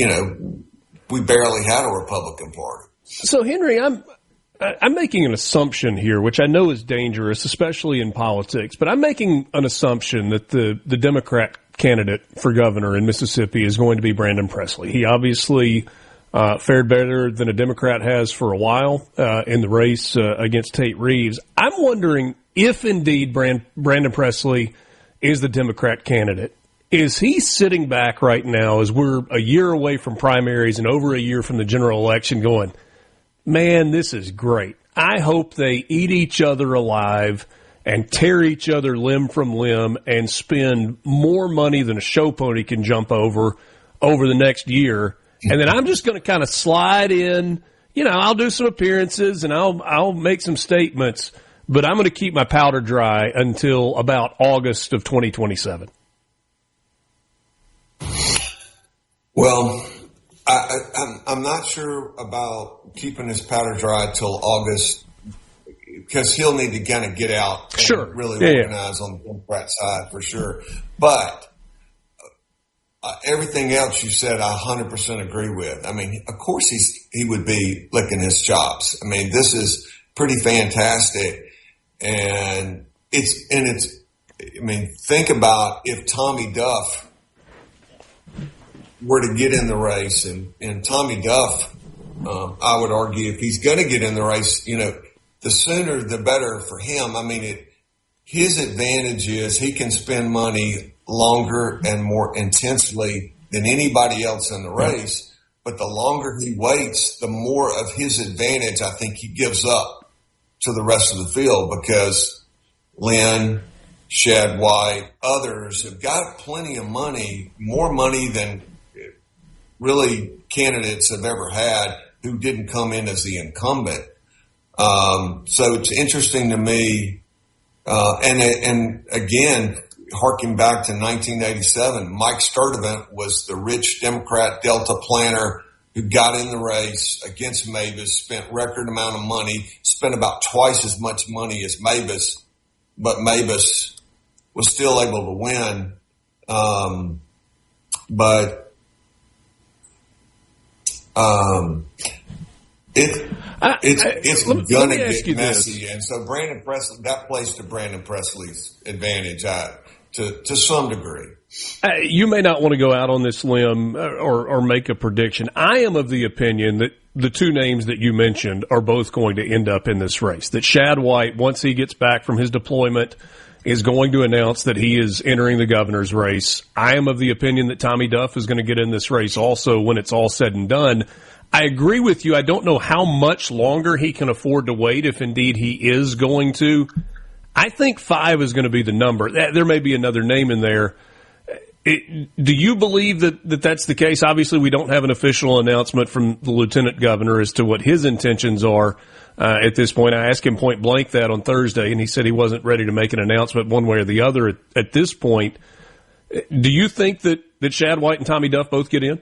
we barely had a Republican Party. So, Henry, I'm making an assumption here, which I know is dangerous, especially in politics. But I'm making an assumption that the Democrat candidate for governor in Mississippi is going to be Brandon Presley. He obviously fared better than a Democrat has for a while in the race against Tate Reeves. I'm wondering if indeed Brandon Presley is the Democrat candidate. Is he sitting back right now as we're a year away from primaries and over a year from the general election going, man, this is great. I hope they eat each other alive and tear each other limb from limb and spend more money than a show pony can jump over the next year. And then I'm just going to kind of slide in, I'll do some appearances and I'll make some statements. but I'm going to keep my powder dry until about August of 2027. Well, I'm not sure about keeping his powder dry till August, because he'll need to kind of get out and really organize on the Democrat side for sure. But everything else you said, I 100% agree with. I mean, of course he would be licking his chops. I mean, this is pretty fantastic. And think about if Tommy Duff were to get in the race, and Tommy Duff, I would argue if he's going to get in the race, the sooner the better for him. I mean, his advantage is he can spend money longer and more intensely than anybody else in the race. But the longer he waits, the more of his advantage I think he gives up to the rest of the field, because Lynn, Shad White, others have got plenty of money, more money than really candidates have ever had who didn't come in as the incumbent. So it's interesting to me. And again, harking back to 1987, Mike Sturdivant was the rich Democrat Delta planner who got in the race against Mavis, spent record amount of money, spent about twice as much money as Mavis, but Mavis was still able to win. It's going to get messy. And so Brandon Presley, that plays to Brandon Presley's advantage to some degree. You may not want to go out on this limb or make a prediction. I am of the opinion that the two names that you mentioned are both going to end up in this race. That Shad White, once he gets back from his deployment, is going to announce that he is entering the governor's race. I am of the opinion that Tommy Duff is going to get in this race also when it's all said and done. I agree with you. I don't know how much longer he can afford to wait, if indeed he is going to. I think 5 is going to be the number. There may be another name in there. Do you believe that that's the case? Obviously, we don't have an official announcement from the lieutenant governor as to what his intentions are at this point. I asked him point blank that on Thursday, and he said he wasn't ready to make an announcement one way or the other at this point. Do you think that Shad White and Tommy Duff both get in?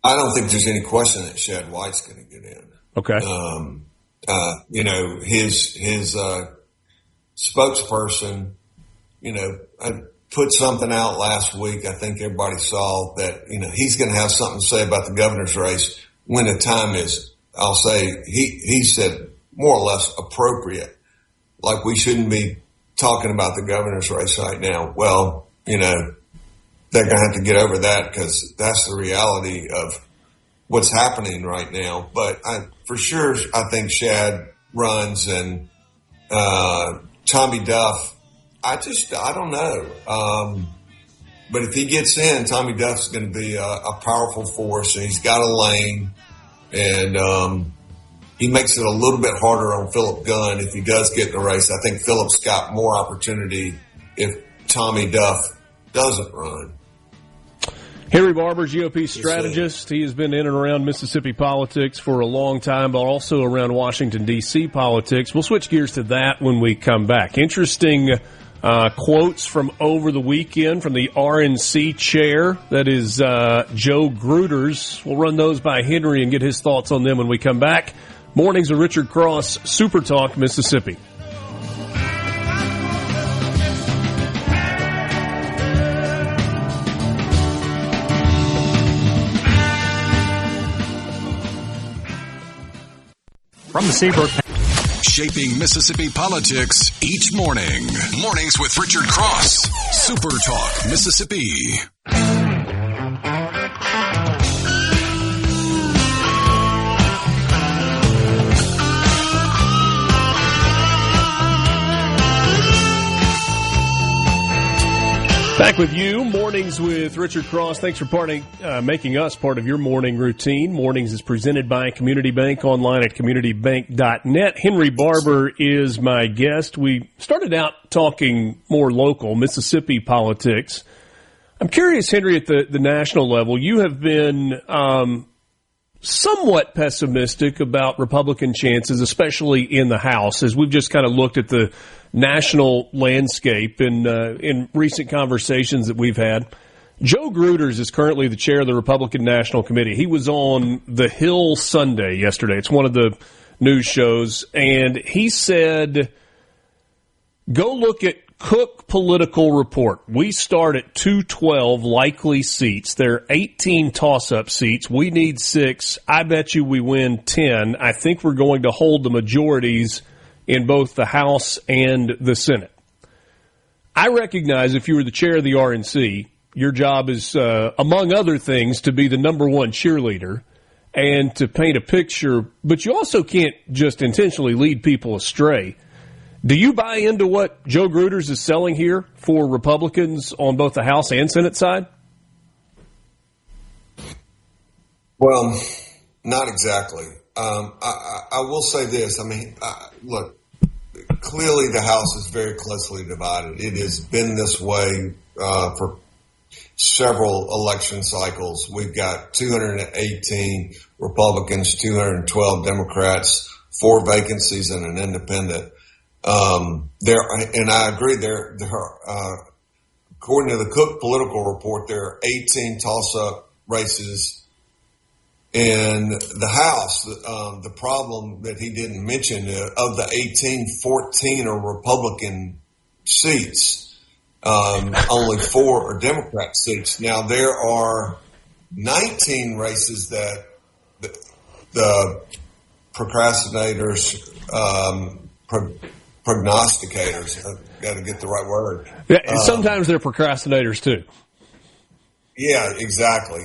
I don't think there's any question that Shad White's going to get in. Okay. His spokesperson, I put something out last week. I think everybody saw that, he's going to have something to say about the governor's race when the time is, I'll say, he said more or less appropriate. Like we shouldn't be talking about the governor's race right now. Well, they're going to have to get over that because that's the reality of what's happening right now. But for sure, I think Shad runs, and Tommy Duff, I don't know. But if he gets in, Tommy Duff's going to be a powerful force, and he's got a lane, and he makes it a little bit harder on Philip Gunn if he does get in the race. I think Philip's got more opportunity if Tommy Duff doesn't run. Henry Barbour, GOP strategist. He has been in and around Mississippi politics for a long time, but also around Washington, D.C. politics. We'll switch gears to that when we come back. Interesting quotes from over the weekend from the RNC chair. That is Joe Gruters. We'll run those by Henry and get his thoughts on them when we come back. Mornings with Richard Cross, Super Talk, Mississippi. From the Seabrook. Shaping Mississippi politics each morning. Mornings with Richard Cross. Super Talk, Mississippi. Back with you, Mornings with Richard Cross. Thanks for making us part of your morning routine. Mornings is presented by Community Bank, online at communitybank.net. Henry Barbour is my guest. We started out talking more local, Mississippi politics. I'm curious, Henry, at the national level, you have been somewhat pessimistic about Republican chances, especially in the House, as we've just kind of looked at the national landscape in recent conversations that we've had. Joe Gruters is currently the chair of the Republican National Committee. He was on The Hill Sunday yesterday. It's one of the news shows, and he said, go look at Cook Political Report. We start at 212 likely seats. There are 18 toss-up seats. We need 6. I bet you we win 10. I think we're going to hold the majorities in both the House and the Senate. I recognize if you were the chair of the RNC, your job is, among other things, to be the number one cheerleader and to paint a picture, but you also can't just intentionally lead people astray. Do you buy into what Joe Gruters is selling here for Republicans on both the House and Senate side? Well, not exactly. I will say this. I mean, look, clearly the House is very closely divided. It has been this way for several election cycles. We've got 218 Republicans, 212 Democrats, 4 vacancies, and an independent. And I agree. There are, according to the Cook Political Report, there are 18 toss-up races in the House. The problem that he didn't mention, of the 18, 14 are Republican seats. Only 4 are Democrat seats. Now, there are 19 races that the procrastinators, prognosticators, I've got to get the right word. Yeah, sometimes they're procrastinators too. Yeah, exactly.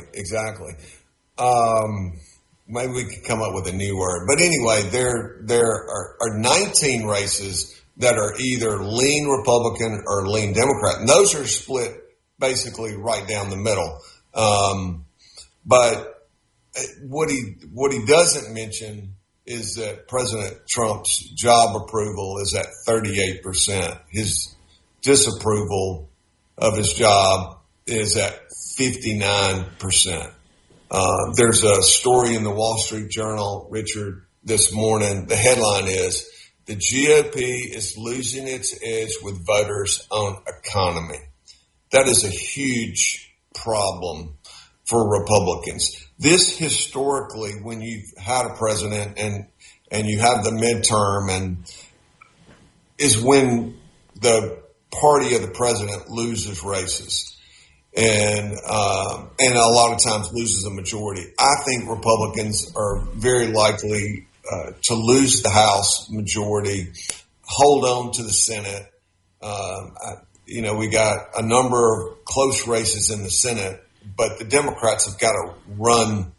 Maybe we could come up with a new word. But anyway, there are 19 races that are either lean Republican or lean Democrat. And those are split basically right down the middle. But what he doesn't mention is that President Trump's job approval is at 38%. His disapproval of his job is at 59%. There's a story in the Wall Street Journal, Richard, this morning. The headline is, the GOP is losing its edge with voters on economy. That is a huge problem for Republicans. This historically, when you've had a president and you have the midterm, and is when the party of the president loses races and a lot of times loses a majority. I think Republicans are very likely to lose the House majority, hold on to the Senate. We got a number of close races in the Senate, but the Democrats have got to run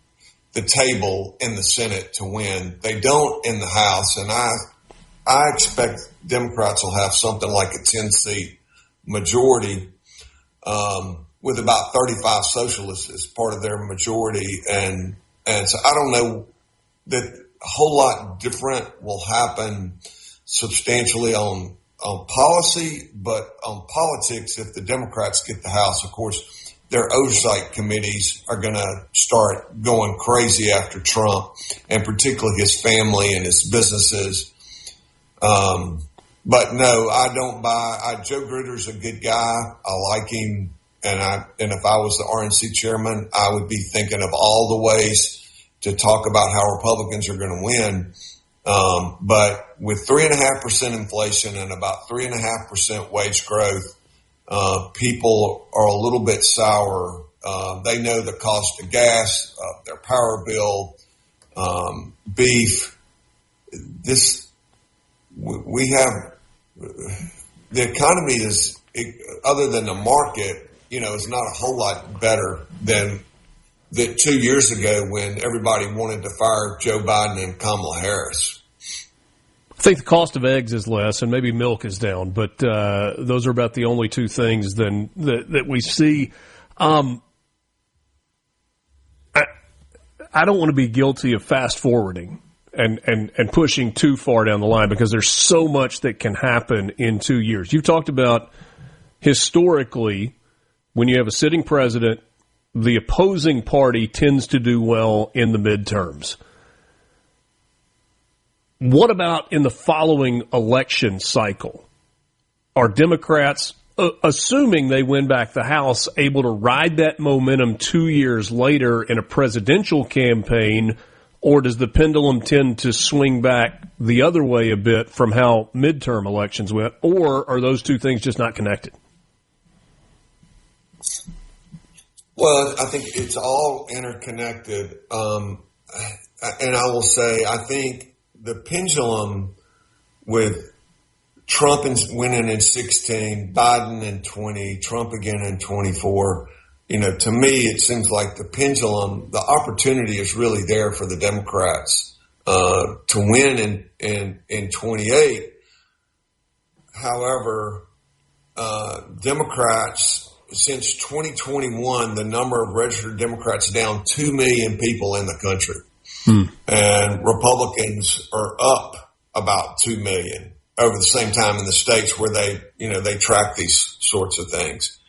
the table in the Senate to win. They don't in the House, and I expect Democrats will have something like a 10-seat majority, with about 35 socialists as part of their majority. And so I don't know that a whole lot different will happen substantially on policy, but on politics, if the Democrats get the House, of course, their oversight committees are going to start going crazy after Trump, and particularly his family and his businesses. But no, I don't buy. Joe Gruters a good guy. I like him. And if I was the RNC chairman, I would be thinking of all the ways to talk about how Republicans are going to win. But with 3.5% inflation and about 3.5% wage growth, people are a little bit sour. They know the cost of gas, their power bill, beef. We have the economy is, other than the market, is not a whole lot better than 2 years ago when everybody wanted to fire Joe Biden and Kamala Harris. I think the cost of eggs is less, and maybe milk is down, but those are about the only two things then that we see. I don't want to be guilty of fast forwarding and pushing too far down the line, because there's so much that can happen in 2 years. You've talked about historically when you have a sitting president the opposing party tends to do well in the midterms. What about in the following election cycle? Are Democrats, assuming they win back the House, able to ride that momentum 2 years later in a presidential campaign, or does the pendulum tend to swing back the other way a bit from how midterm elections went, or are those two things just not connected? Well, I think it's all interconnected. And I will say, I think the pendulum with Trump winning in 16, Biden in 20, Trump again in 24, to me, it seems like the pendulum, the opportunity is really there for the Democrats to win in 28. However, Democrats, since 2021, the number of registered Democrats down 2 million people in the country. And Republicans are up about 2 million over the same time in the states where they track these sorts of things.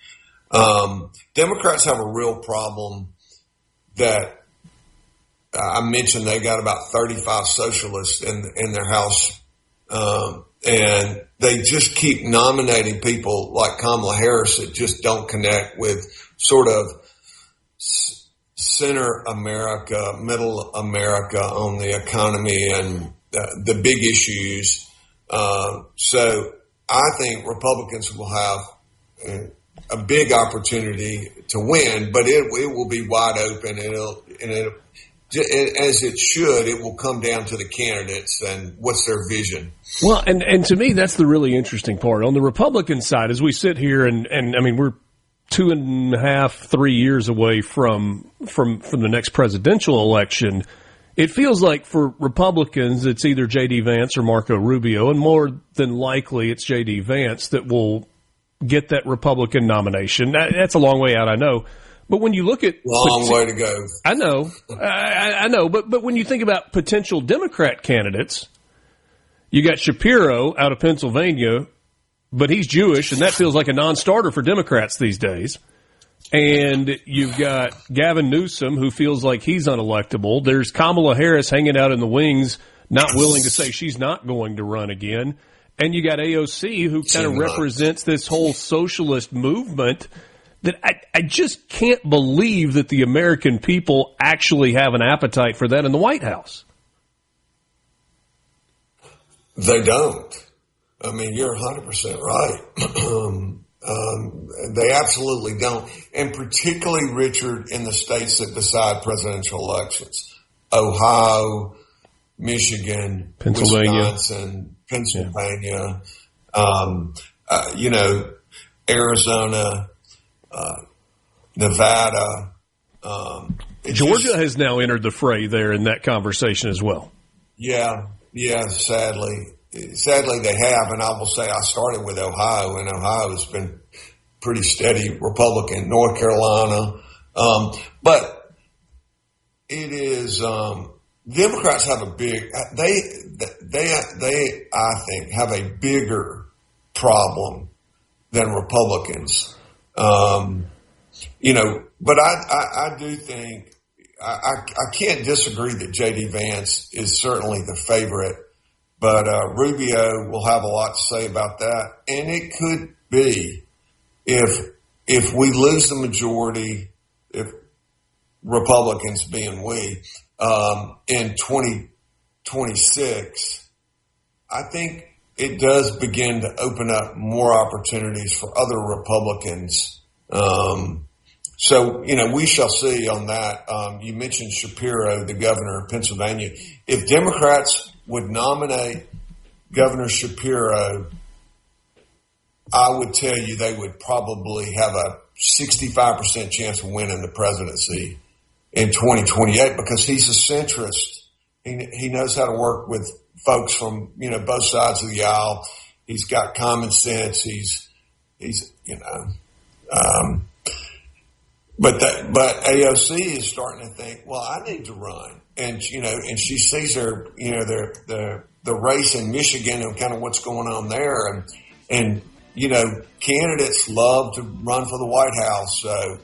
Democrats have a real problem that I mentioned. They got about 35 socialists in their House, and they just keep nominating people like Kamala Harris that just don't connect with sort of center America, middle America on the economy and the big issues. So I think Republicans will have a big opportunity to win, but it will be wide open. As it should, it will come down to the candidates and what's their vision. Well, and to me, that's the really interesting part. On the Republican side, as we sit here, and I mean, we're 2.5, 3 years away from the next presidential election. It feels like for Republicans, it's either J.D. Vance or Marco Rubio, and more than likely it's J.D. Vance that will get that Republican nomination. That's a long way out, I know. But when you look at long way to go, I know, I know. But when you think about potential Democrat candidates, you got Shapiro out of Pennsylvania, but he's Jewish, and that feels like a non-starter for Democrats these days. And you've got Gavin Newsom, who feels like he's unelectable. There's Kamala Harris hanging out in the wings, not willing to say she's not going to run again. And you got AOC, who kind of represents this whole socialist movement that I just can't believe that the American people actually have an appetite for that in the White House. They don't. I mean, you're 100% right. They absolutely don't. And particularly, Richard, in the states that decide presidential elections, Ohio, Michigan, Pennsylvania. Wisconsin, Pennsylvania, Arizona, Nevada. Georgia has now entered the fray there in that conversation as well. Yeah, sadly they have. And I will say I started with Ohio, and Ohio has been pretty steady Republican. North Carolina. But it is, Democrats have a big, they I think have a bigger problem than Republicans. But I do think I can't disagree that J.D. Vance is certainly the favorite, but Rubio will have a lot to say about that. And it could be if we lose the majority, if Republicans being we, in 2026, I think it does begin to open up more opportunities for other Republicans. So, we shall see on that. You mentioned Shapiro, the governor of Pennsylvania. If Democrats would nominate Governor Shapiro, I would tell you they would probably have a 65% chance of winning the presidency in 2028 because he's a centrist. He knows how to work with folks from, both sides of the aisle. He's got common sense. But AOC is starting to think, well, I need to run. And, and she sees the race in Michigan and kind of what's going on there. And candidates love to run for the White House. So,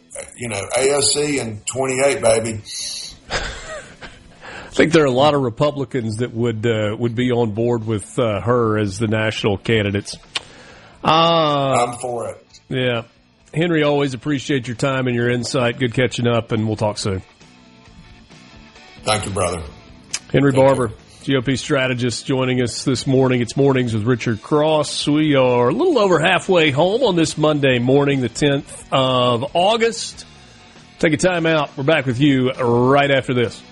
AOC in 28, baby. I think there are a lot of Republicans that would be on board with her as the national candidates. I'm for it. Yeah. Henry, always appreciate your time and your insight. Good catching up, and we'll talk soon. Thank you, brother. Henry Barbour, GOP strategist, joining us this morning. It's Mornings with Richard Cross. We are a little over halfway home on this Monday morning, the 10th of August. Take a time out. We're back with you right after this.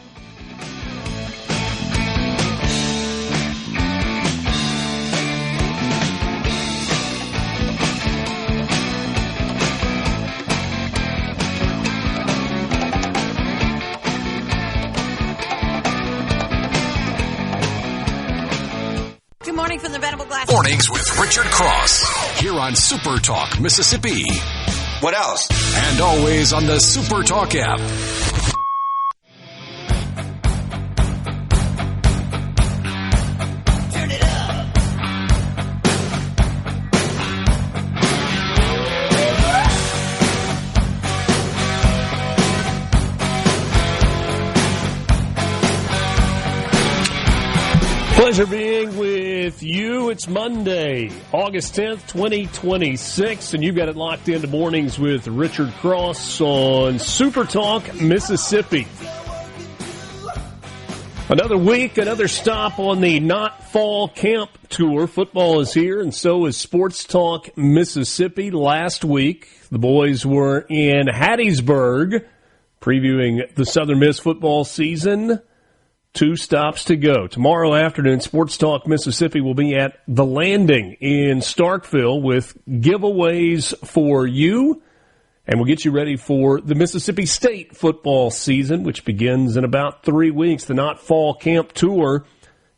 Mornings with Richard Cross here on SuperTalk Mississippi. What else? And always on the SuperTalk app. Turn it up. Pleasure being with you. It's Monday, August 10th, 2026, and you've got it locked into Mornings with Richard Cross on SuperTalk Mississippi. Another week, another stop on the Not Fall Camp Tour. Football is here, and so is Sports Talk Mississippi. Last week, the boys were in Hattiesburg previewing the Southern Miss football season. 2 stops to go. Tomorrow afternoon, Sports Talk Mississippi will be at The Landing in Starkville with giveaways for you. And we'll get you ready for the Mississippi State football season, which begins in about 3 weeks. The Not Fall Camp Tour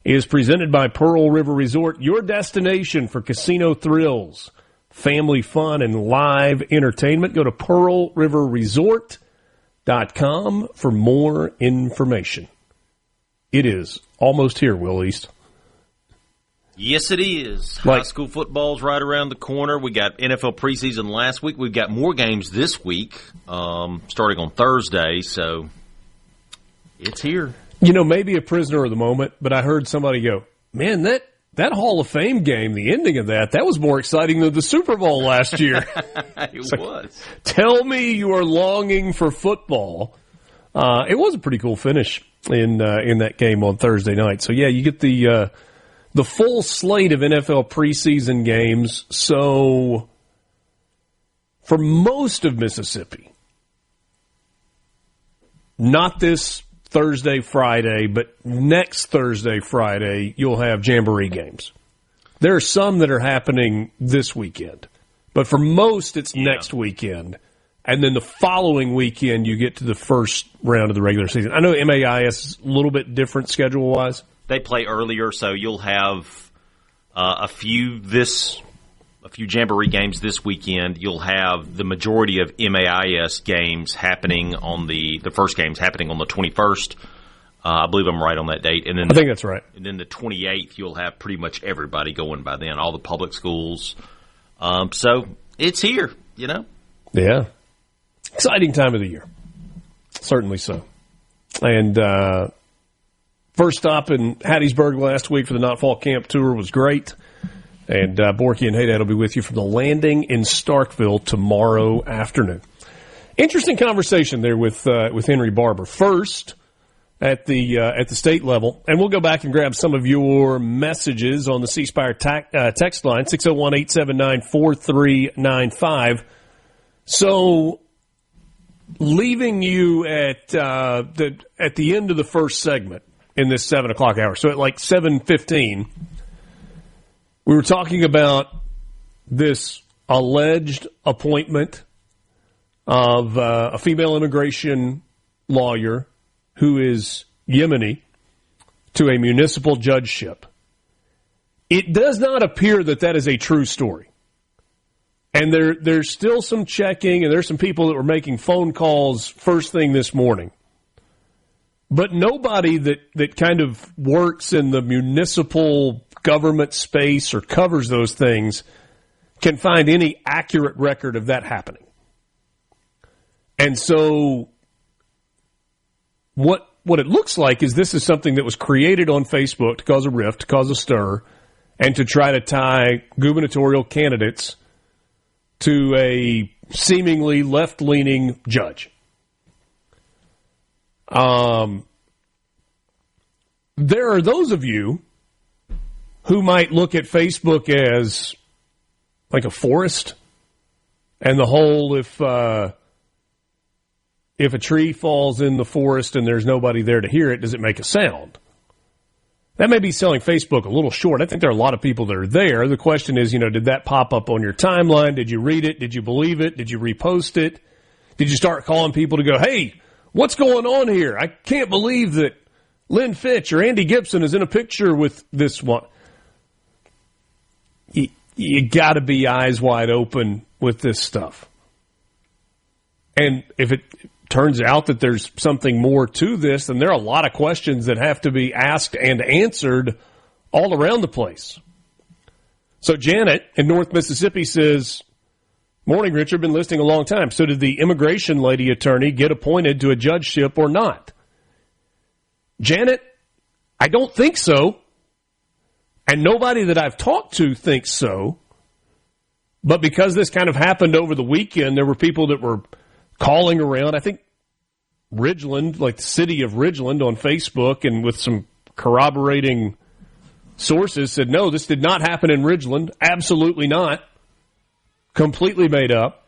is presented by Pearl River Resort, your destination for casino thrills, family fun, and live entertainment. Go to pearlriverresort.com for more information. It is almost here, Will East. Yes, it is. High school football's right around the corner. We got NFL preseason last week. We've got more games this week, starting on Thursday, so it's here. Maybe a prisoner of the moment, but I heard somebody go, man, that Hall of Fame game, the ending of that was more exciting than the Super Bowl last year. It was. Tell me you are longing for football. It was a pretty cool finish in that game on Thursday night. So, yeah, you get the full slate of NFL preseason games. So, for most of Mississippi, not this Thursday, Friday, but next Thursday, Friday, you'll have Jamboree games. There are some that are happening this weekend. But for most, it's next weekend. And then the following weekend, you get to the first round of the regular season. I know MAIS is a little bit different schedule-wise. They play earlier, so you'll have a few Jamboree games this weekend. You'll have the majority of MAIS games happening on the first games happening on the 21st. I believe I'm right on that date. And then I think that's right. And then the 28th, you'll have pretty much everybody going by then, all the public schools. So it's here, Yeah. Exciting time of the year. Certainly so. And first stop in Hattiesburg last week for the Not Fall Camp Tour was great. And Borky and Haydad will be with you from The Landing in Starkville tomorrow afternoon. Interesting conversation there with Henry Barbour. First, at the state level, and we'll go back and grab some of your messages on the C Spire text line, 601-879-4395. So, leaving you at the end of the first segment in this 7 o'clock hour, so at like 7:15, we were talking about this alleged appointment of a female immigration lawyer who is Yemeni to a municipal judgeship. It does not appear that is a true story. And there's still some checking, and there's some people that were making phone calls first thing this morning. But nobody that kind of works in the municipal government space or covers those things can find any accurate record of that happening. And so what it looks like is this is something that was created on Facebook to cause a rift, to cause a stir, and to try to tie gubernatorial candidates to a seemingly left-leaning judge. There are those of you who might look at Facebook as like a forest, and the whole if a tree falls in the forest and there's nobody there to hear it, does it make a sound? That may be selling Facebook a little short. I think there are a lot of people that are there. The question is, did that pop up on your timeline? Did you read it? Did you believe it? Did you repost it? Did you start calling people to go, hey, what's going on here? I can't believe that Lynn Fitch or Andy Gipson is in a picture with this one. You got to be eyes wide open with this stuff. And if it turns out that there's something more to this, then there are a lot of questions that have to be asked and answered all around the place. So Janet in North Mississippi says, morning, Richard, been listening a long time. So did the immigration lady attorney get appointed to a judgeship or not? Janet, I don't think so. And nobody that I've talked to thinks so. But because this kind of happened over the weekend, there were people that were calling around. I think Ridgeland, like the city of Ridgeland on Facebook, and with some corroborating sources said, no, this did not happen in Ridgeland. Absolutely not. Completely made up.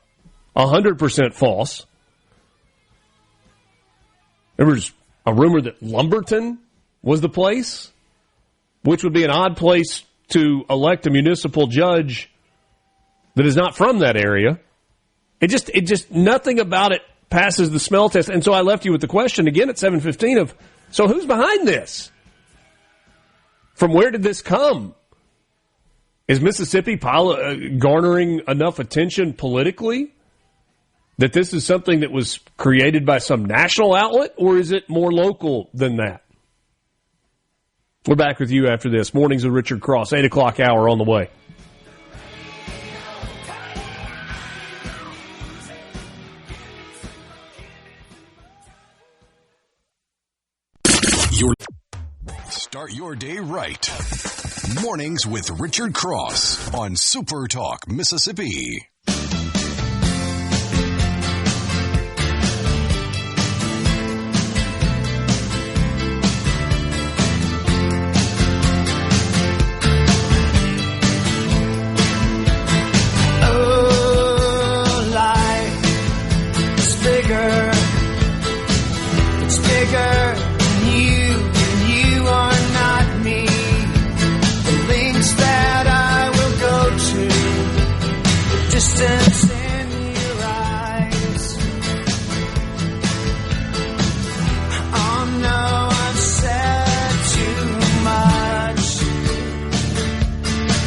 100% false. There was a rumor that Lumberton was the place, which would be an odd place to elect a municipal judge that is not from that area. It just nothing about it passes the smell test. And so I left you with the question again at 7:15 of, so who's behind this? From where did this come? Is Mississippi garnering enough attention politically that this is something that was created by some national outlet, or is it more local than that? We're back with you after this. Mornings with Richard Cross, 8 o'clock hour on the way. Start your day right. Mornings with Richard Cross on SuperTalk Mississippi. Oh, life is bigger. It's bigger. You are not me. The links that I will go to, the distance in your eyes. Oh no, I've said too much.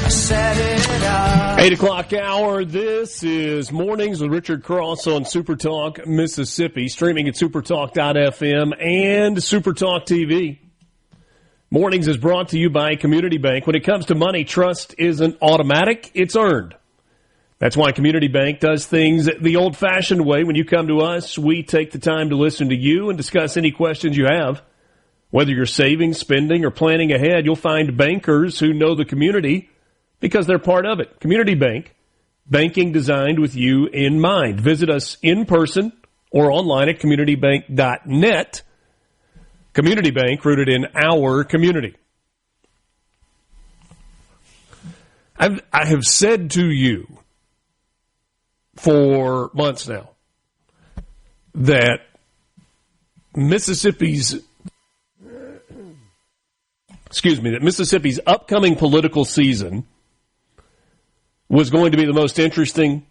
I said it up. 8 o'clock hour. This is Mornings with Richard Cross on SuperTalk Mississippi, streaming at supertalk.fm and SuperTalk TV. Mornings is brought to you by Community Bank. When it comes to money, trust isn't automatic, it's earned. That's why Community Bank does things the old-fashioned way. When you come to us, we take the time to listen to you and discuss any questions you have. Whether you're saving, spending, or planning ahead, you'll find bankers who know the community because they're part of it. Community Bank, banking designed with you in mind. Visit us in person or online at communitybank.net. Community Bank, rooted in our community. I have said to you for months now that Mississippi's upcoming political season was going to be the most interesting,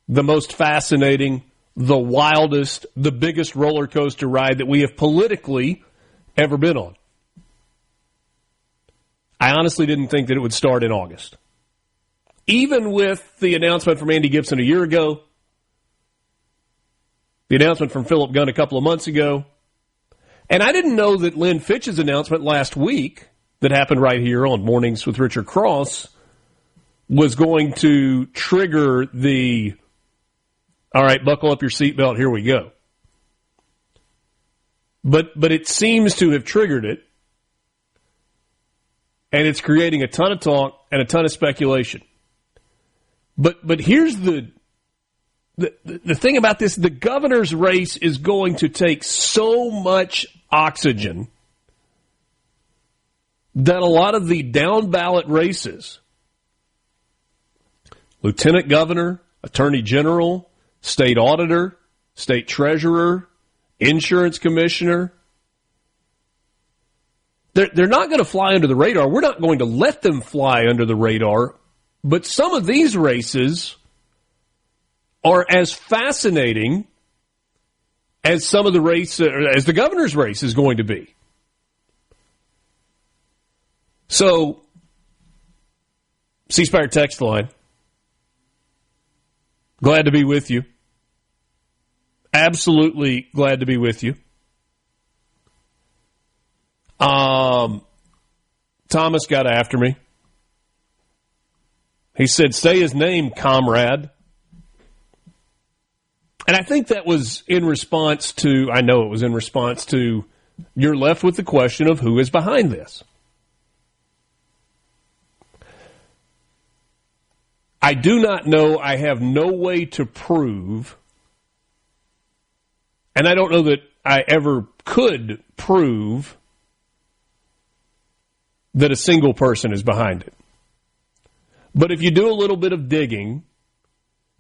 the most fascinating, the wildest, the biggest roller coaster ride that we have politically ever been on. I honestly didn't think that it would start in August. Even with the announcement from Andy Gipson a year ago, the announcement from Philip Gunn a couple of months ago, and I didn't know that Lynn Fitch's announcement last week that happened right here on Mornings with Richard Cross was going to trigger the, all right, buckle up your seatbelt, here we go. But it seems to have triggered it, and it's creating a ton of talk and a ton of speculation. But here's the thing about this. The governor's race is going to take so much oxygen that a lot of the down-ballot races, lieutenant governor, attorney general, state auditor, state treasurer, insurance commissioner, they're not going to fly under the radar. We're not going to let them fly under the radar. But some of these races are as fascinating as some of the race, as the governor's race is going to be. So, C-Spire text line. Glad to be with you. Absolutely glad to be with you. Thomas got after me. He said, say his name, comrade. And I think that was in response to, I know it was in response to, you're left with the question of who is behind this. I do not know. I have no way to prove, and I don't know that I ever could prove that a single person is behind it. But if you do a little bit of digging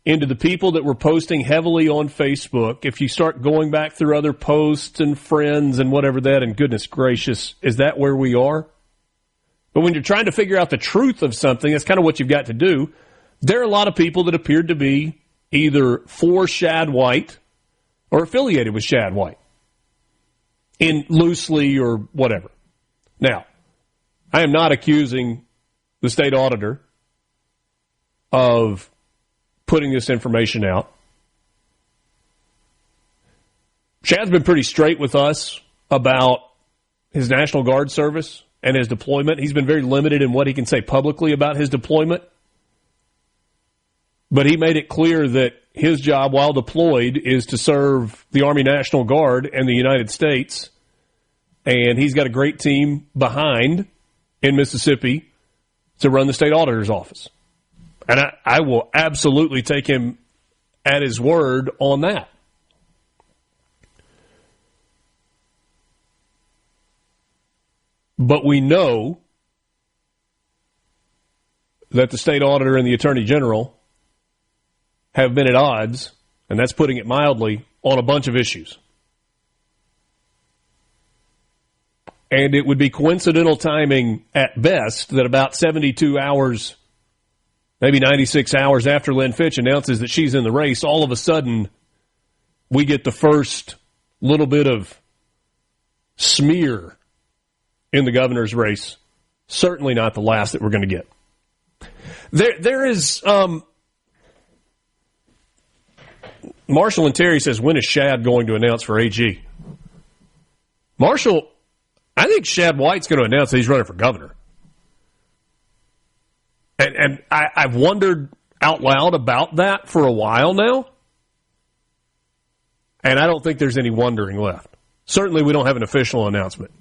into the people that were posting heavily on Facebook, if you start going back through other posts and friends and whatever that, and goodness gracious, is that where we are? But when you're trying to figure out the truth of something, that's kind of what you've got to do. There are a lot of people that appeared to be either for Shad White or affiliated with Shad White, in loosely or whatever. Now, I am not accusing the state auditor of putting this information out. Shad's been pretty straight with us about his National Guard service and his deployment. He's been very limited in what he can say publicly about his deployment. But he made it clear that his job while deployed is to serve the Army National Guard and the United States. And he's got a great team behind in Mississippi to run the state auditor's office. And I will absolutely take him at his word on that. But we know that the state auditor and the attorney general have been at odds, and that's putting it mildly, on a bunch of issues. And it would be coincidental timing at best that about 72 hours, maybe 96 hours after Lynn Fitch announces that she's in the race, all of a sudden we get the first little bit of smear in the governor's race. Certainly not the last that we're going to get. There is... Marshall and Terry says, when is Shad going to announce for AG? Marshall, I think Shad White's going to announce that he's running for governor. And I've wondered out loud about that for a while now. And I don't think there's any wondering left. Certainly we don't have an official announcement.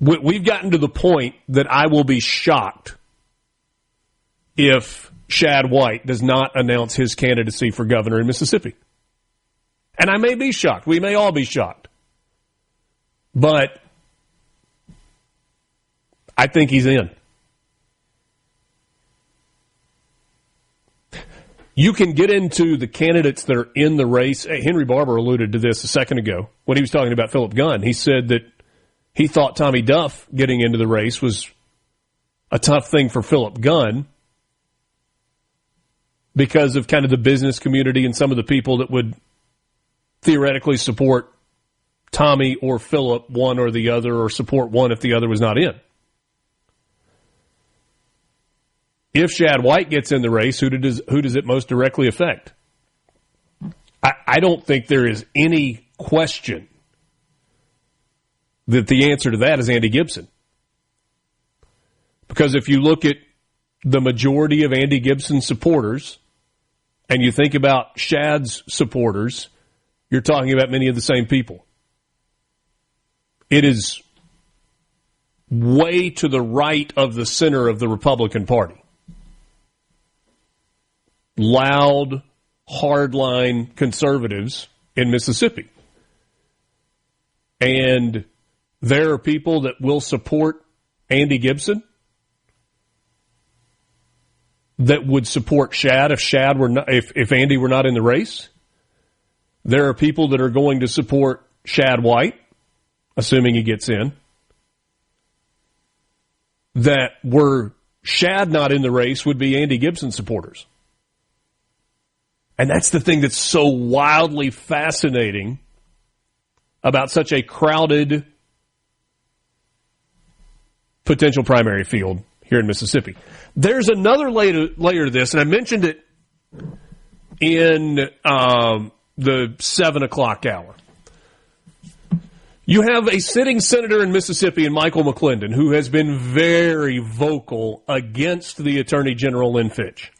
We've gotten to the point that I will be shocked if Shad White does not announce his candidacy for governor in Mississippi. And I may be shocked. We may all be shocked. But I think he's in. You can get into the candidates that are in the race. Henry Barbour alluded to this a second ago when he was talking about Philip Gunn. He said that he thought Tommy Duff getting into the race was a tough thing for Philip Gunn because of kind of the business community and some of the people that would theoretically support Tommy or Philip, one or the other, or support one if the other was not in. If Shad White gets in the race, who does it most directly affect? I don't think there is any question that the answer to that is Andy Gipson. Because if you look at the majority of Andy Gipson supporters, and you think about Shad's supporters, you're talking about many of the same people. It is way to the right of the center of the Republican Party. Loud, hardline conservatives in Mississippi. And there are people that will support Andy Gipson that would support Shad if Andy were not in the race. There are people that are going to support Shad White, assuming he gets in, that were Shad not in the race would be Andy Gipson supporters. And that's the thing that's so wildly fascinating about such a crowded potential primary field here in Mississippi. There's another layer to this, and I mentioned it in the 7 o'clock hour. You have a sitting senator in Mississippi, in Michael McClendon, who has been very vocal against the Attorney General, Lynn Fitch,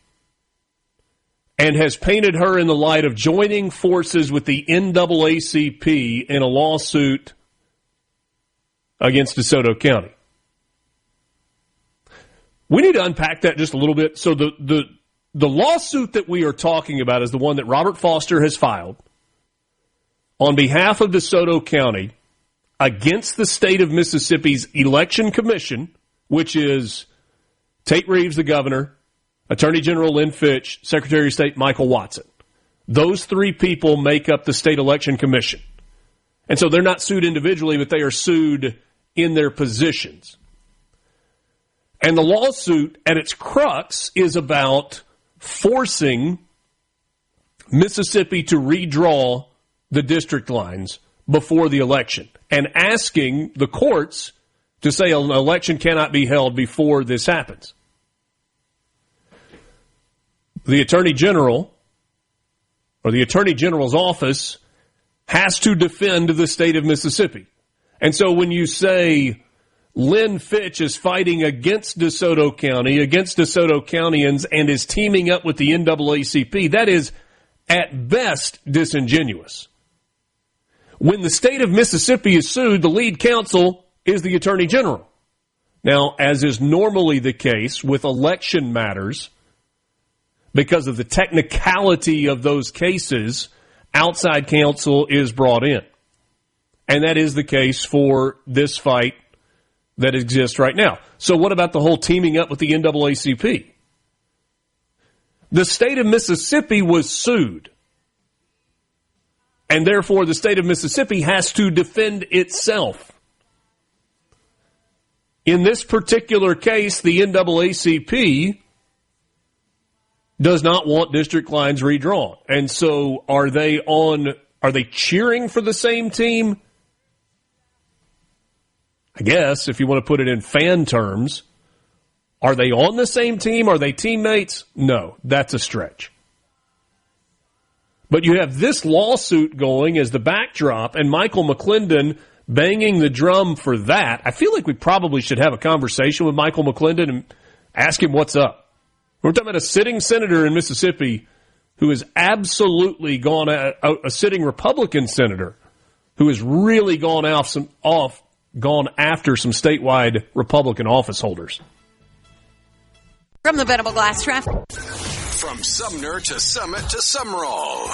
and has painted her in the light of joining forces with the NAACP in a lawsuit against DeSoto County. We need to unpack that just a little bit. So the lawsuit that we are talking about is the one that Robert Foster has filed on behalf of DeSoto County against the state of Mississippi's election commission, which is Tate Reeves, the governor, Attorney General Lynn Fitch, Secretary of State Michael Watson. Those three people make up the state election commission. And so they're not sued individually, but they are sued in their positions. And the lawsuit at its crux is about forcing Mississippi to redraw the district lines before the election and asking the courts to say an election cannot be held before this happens. The Attorney General, or the Attorney General's office, has to defend the state of Mississippi. And so when you say Lynn Fitch is fighting against DeSoto County, against DeSoto Countyans, and is teaming up with the NAACP, that is, at best, disingenuous. When the state of Mississippi is sued, the lead counsel is the Attorney General. Now, as is normally the case with election matters, because of the technicality of those cases, outside counsel is brought in. And that is the case for this fight that exists right now. So what about the whole teaming up with the NAACP? The state of Mississippi was sued. And therefore, the state of Mississippi has to defend itself. In this particular case, the NAACP does not want district lines redrawn. And so are they cheering for the same team? I guess, if you want to put it in fan terms. Are they on the same team? Are they teammates? No, that's a stretch. But you have this lawsuit going as the backdrop, and Michael McClendon banging the drum for that. I feel like we probably should have a conversation with Michael McClendon and ask him what's up. We're talking about a sitting senator in Mississippi who has absolutely gone a sitting Republican senator who has really gone after some statewide Republican office holders. From the Venable Glass Traffic. From Sumner to Summit to Summerall,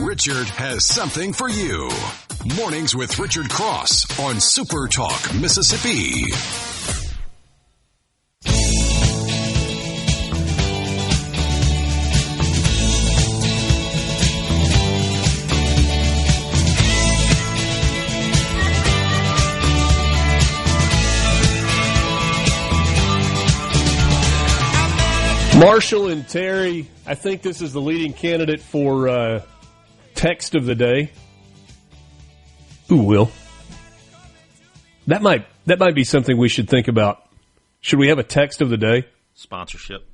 Richard has something for you. Mornings with Richard Cross on SuperTalk Mississippi. Marshall and Terry, I think this is the leading candidate for text of the day. Ooh, Will. That might be something we should think about. Should we have a text of the day? Sponsorship.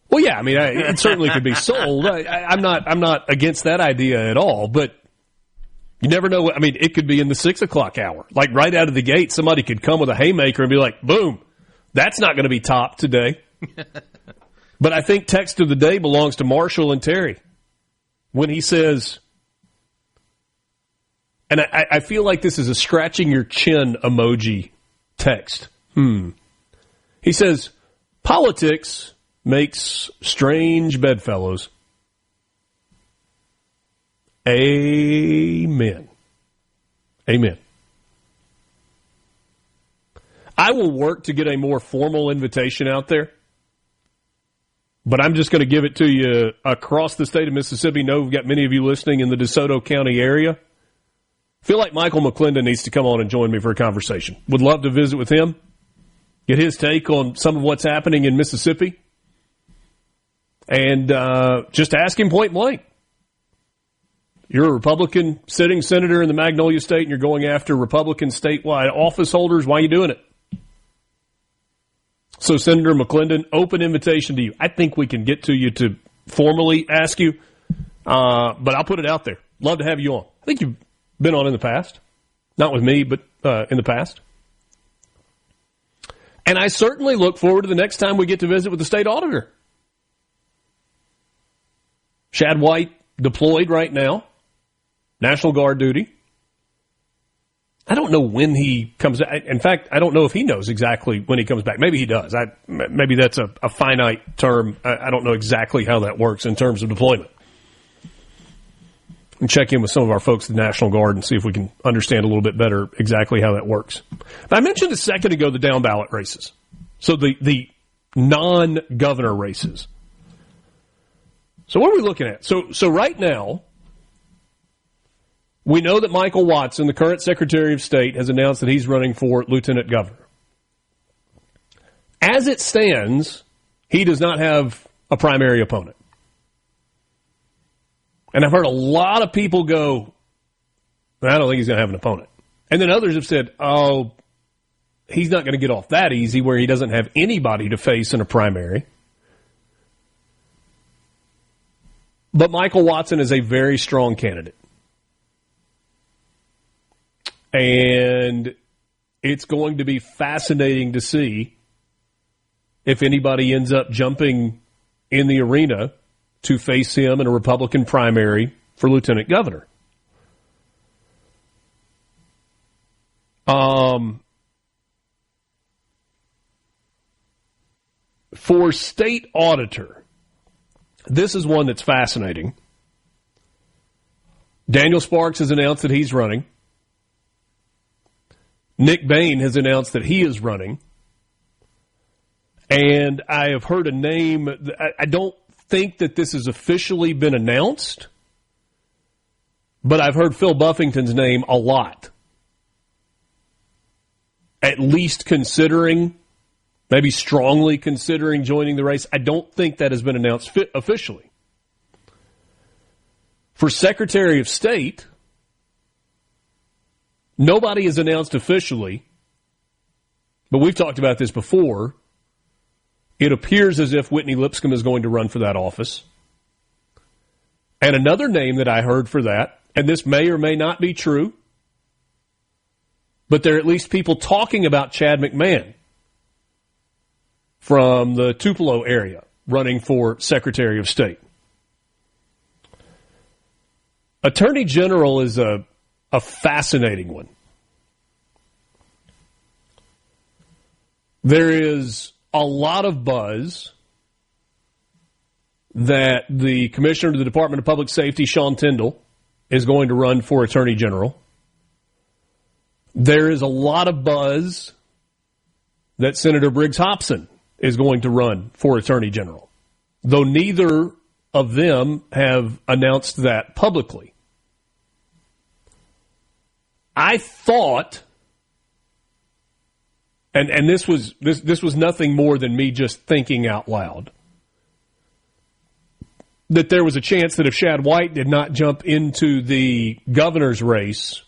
Well, yeah, I mean, it certainly could be sold. I'm not against that idea at all, but you never know. I mean, it could be in the 6 o'clock hour. Like right out of the gate, somebody could come with a haymaker and be like, boom, That's not going to be topped today. But I think text of the day belongs to Marshall and Terry when he says, and I feel like this is a scratching your chin emoji text. He says, politics makes strange bedfellows. Amen. Amen. I will work to get a more formal invitation out there, but I'm just going to give it to you across the state of Mississippi. Know we've got many of you listening in the DeSoto County area. Feel like Michael McClendon needs to come on and join me for a conversation. Would love to visit with him, get his take on some of what's happening in Mississippi, and just ask him point blank. You're a Republican sitting senator in the Magnolia State, and you're going after Republican statewide office holders. Why are you doing it? So, Senator McClendon, open invitation to you. I think we can get to you to formally ask you, but I'll put it out there. Love to have you on. I think you've been on in the past. Not with me, but in the past. And I certainly look forward to the next time we get to visit with the state auditor. Shad White deployed right now. National Guard duty. I don't know when he comes back. In fact, I don't know if he knows exactly when he comes back. Maybe he does. Maybe that's a finite term. I don't know exactly how that works in terms of deployment. And check in with some of our folks at the National Guard and see if we can understand a little bit better exactly how that works. But I mentioned a second ago the down ballot races. So the non-governor races. So what are we looking at? So right now, we know that Michael Watson, the current Secretary of State, has announced that he's running for lieutenant governor. As it stands, he does not have a primary opponent. And I've heard a lot of people go, I don't think he's going to have an opponent. And then others have said, oh, he's not going to get off that easy where he doesn't have anybody to face in a primary. But Michael Watson is a very strong candidate. And it's going to be fascinating to see if anybody ends up jumping in the arena to face him in a Republican primary for lieutenant governor. For state auditor, this is one that's fascinating. Daniel Sparks has announced that he's running. Nick Bain has announced that he is running. And I have heard a name. I don't think that this has officially been announced, but I've heard Phil Buffington's name a lot. At least considering, maybe strongly considering joining the race. I don't think that has been announced officially. For Secretary of State, nobody has announced officially, but we've talked about this before. It appears as if Whitney Lipscomb is going to run for that office. And another name that I heard for that, and this may or may not be true, but there are at least people talking about Chad McMahon from the Tupelo area running for Secretary of State. Attorney General is a fascinating one. There is a lot of buzz that the Commissioner of the Department of Public Safety, Sean Tindall, is going to run for Attorney General. There is a lot of buzz that Senator Briggs Hobson is going to run for Attorney General, though neither of them have announced that publicly. I thought, and this was nothing more than me just thinking out loud, that there was a chance that if Shad White did not jump into the governor's race,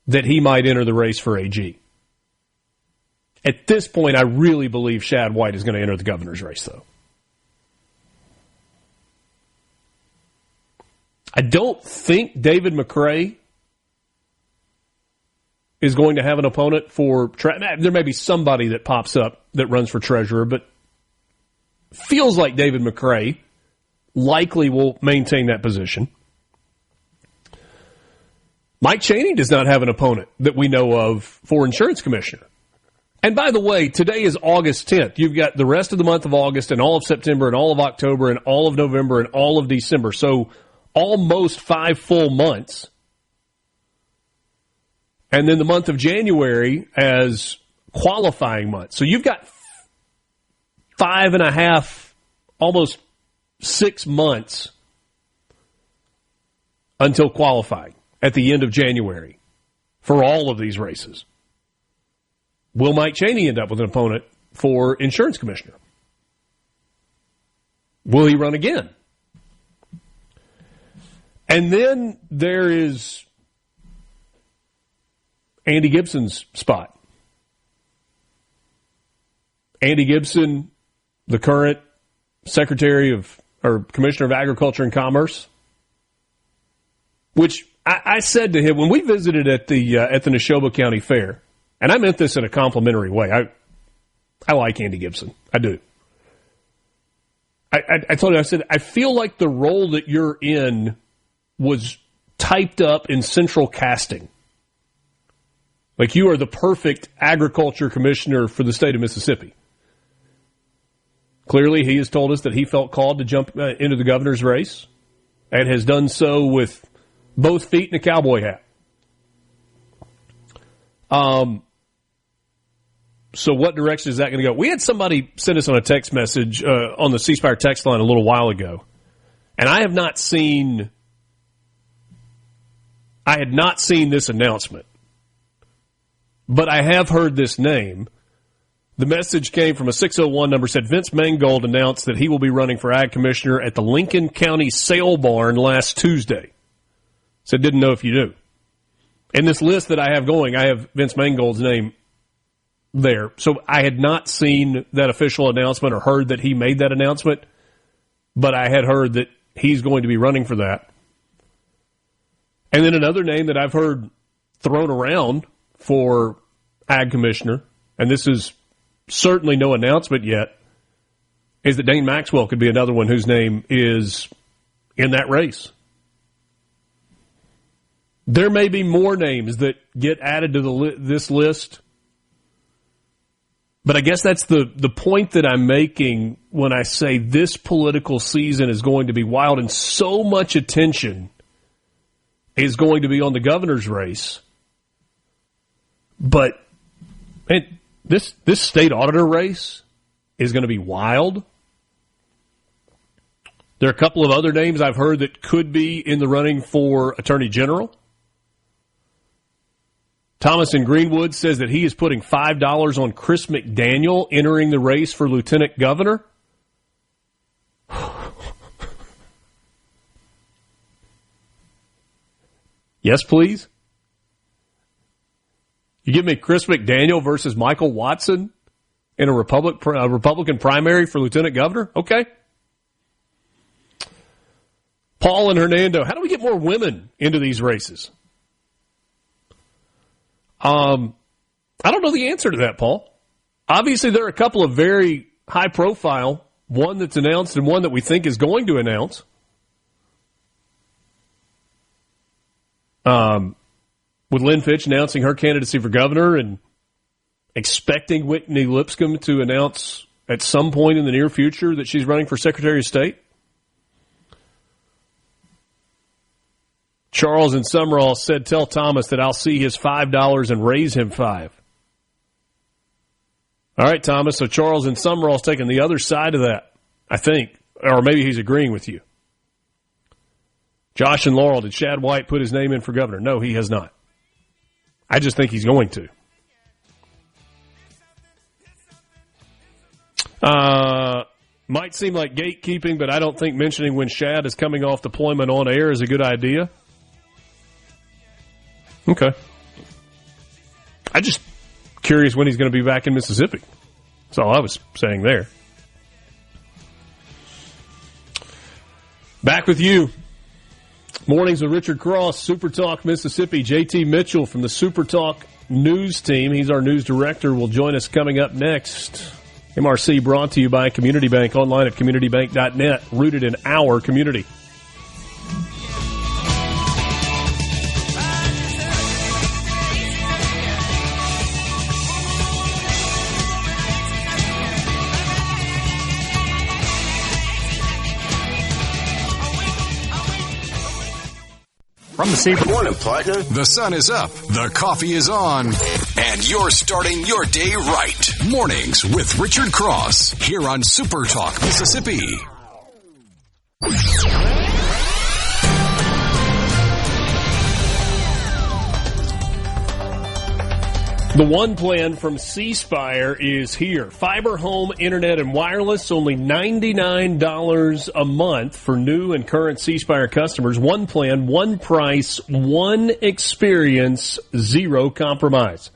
that he might enter the race for AG. At this point, I really believe Shad White is going to enter the governor's race, though. I don't think David McCray is going to have an opponent for... there may be somebody that pops up that runs for treasurer, but feels like David McCray likely will maintain that position. Mike Chaney does not have an opponent that we know of for insurance commissioner. And by the way, today is August 10th. You've got the rest of the month of August and all of September and all of October and all of November and all of December. So almost 5 full months. And then the month of January as qualifying month. So you've got 5.5, almost 6 months until qualifying at the end of January for all of these races. Will Mike Chaney end up with an opponent for insurance commissioner? Will he run again? And then there is Andy Gipson's spot. Andy Gipson, the current Secretary of, or Commissioner of Agriculture and Commerce, which I said to him when we visited at the Neshoba County Fair, and I meant this in a complimentary way. I like Andy Gipson. I do. I told him, I said, I feel like the role that you're in was typed up in central casting. Like you are the perfect agriculture commissioner for the state of Mississippi. Clearly, he has told us that he felt called to jump into the governor's race and has done so with both feet in a cowboy hat. So what direction is that going to go? We had somebody send us on a text message on the C Spire text line a little while ago, and I had not seen this announcement, but I have heard this name. The message came from a 601 number, said Vince Mangold announced that he will be running for Ag Commissioner at the Lincoln County Sale Barn last Tuesday. Said didn't know if you knew. In this list that I have going, I have Vince Mangold's name there. So I had not seen that official announcement or heard that he made that announcement, but I had heard that he's going to be running for that. And then another name that I've heard thrown around for Ag Commissioner, and this is certainly no announcement yet, is that Dane Maxwell could be another one whose name is in that race. There may be more names that get added to this list, but I guess that's the point that I'm making when I say this political season is going to be wild and so much attention is going to be on the governor's race. But this state auditor race is going to be wild. There are a couple of other names I've heard that could be in the running for Attorney General. Thomas in Greenwood says that he is putting $5 on Chris McDaniel entering the race for Lieutenant Governor. Yes, please. You give me Chris McDaniel versus Michael Watson in a Republican primary for Lieutenant Governor? Okay. Paul and Hernando, how do we get more women into these races? I don't know the answer to that, Paul. Obviously, there are a couple of very high profile, one that's announced and one that we think is going to announce. With Lynn Fitch announcing her candidacy for governor and expecting Whitney Lipscomb to announce at some point in the near future that she's running for Secretary of State. Charles in Summerall said, tell Thomas that I'll see his $5 and raise him $5. All right, Thomas, so Charles in Summerall's taking the other side of that, I think. Or maybe he's agreeing with you. Josh and Laurel, did Shad White put his name in for governor? No, he has not. I just think he's going to. Might seem like gatekeeping, but I don't think mentioning when Shad is coming off deployment on air is a good idea. Okay. I'm just curious when he's going to be back in Mississippi. That's all I was saying there. Back with you. Mornings with Richard Cross, SuperTalk Mississippi. JT Mitchell from the SuperTalk News team. He's our news director. Will join us coming up next. MRC brought to you by Community Bank, online at communitybank.net, rooted in our community. From the Sea. Morning, partner. The sun is up, the coffee is on, and you're starting your day right. Mornings with Richard Cross, here on Super Talk Mississippi. The One Plan from C Spire is here. Fiber home, internet, and wireless, only $99 a month for new and current C Spire customers. One plan, one price, one experience, zero compromise.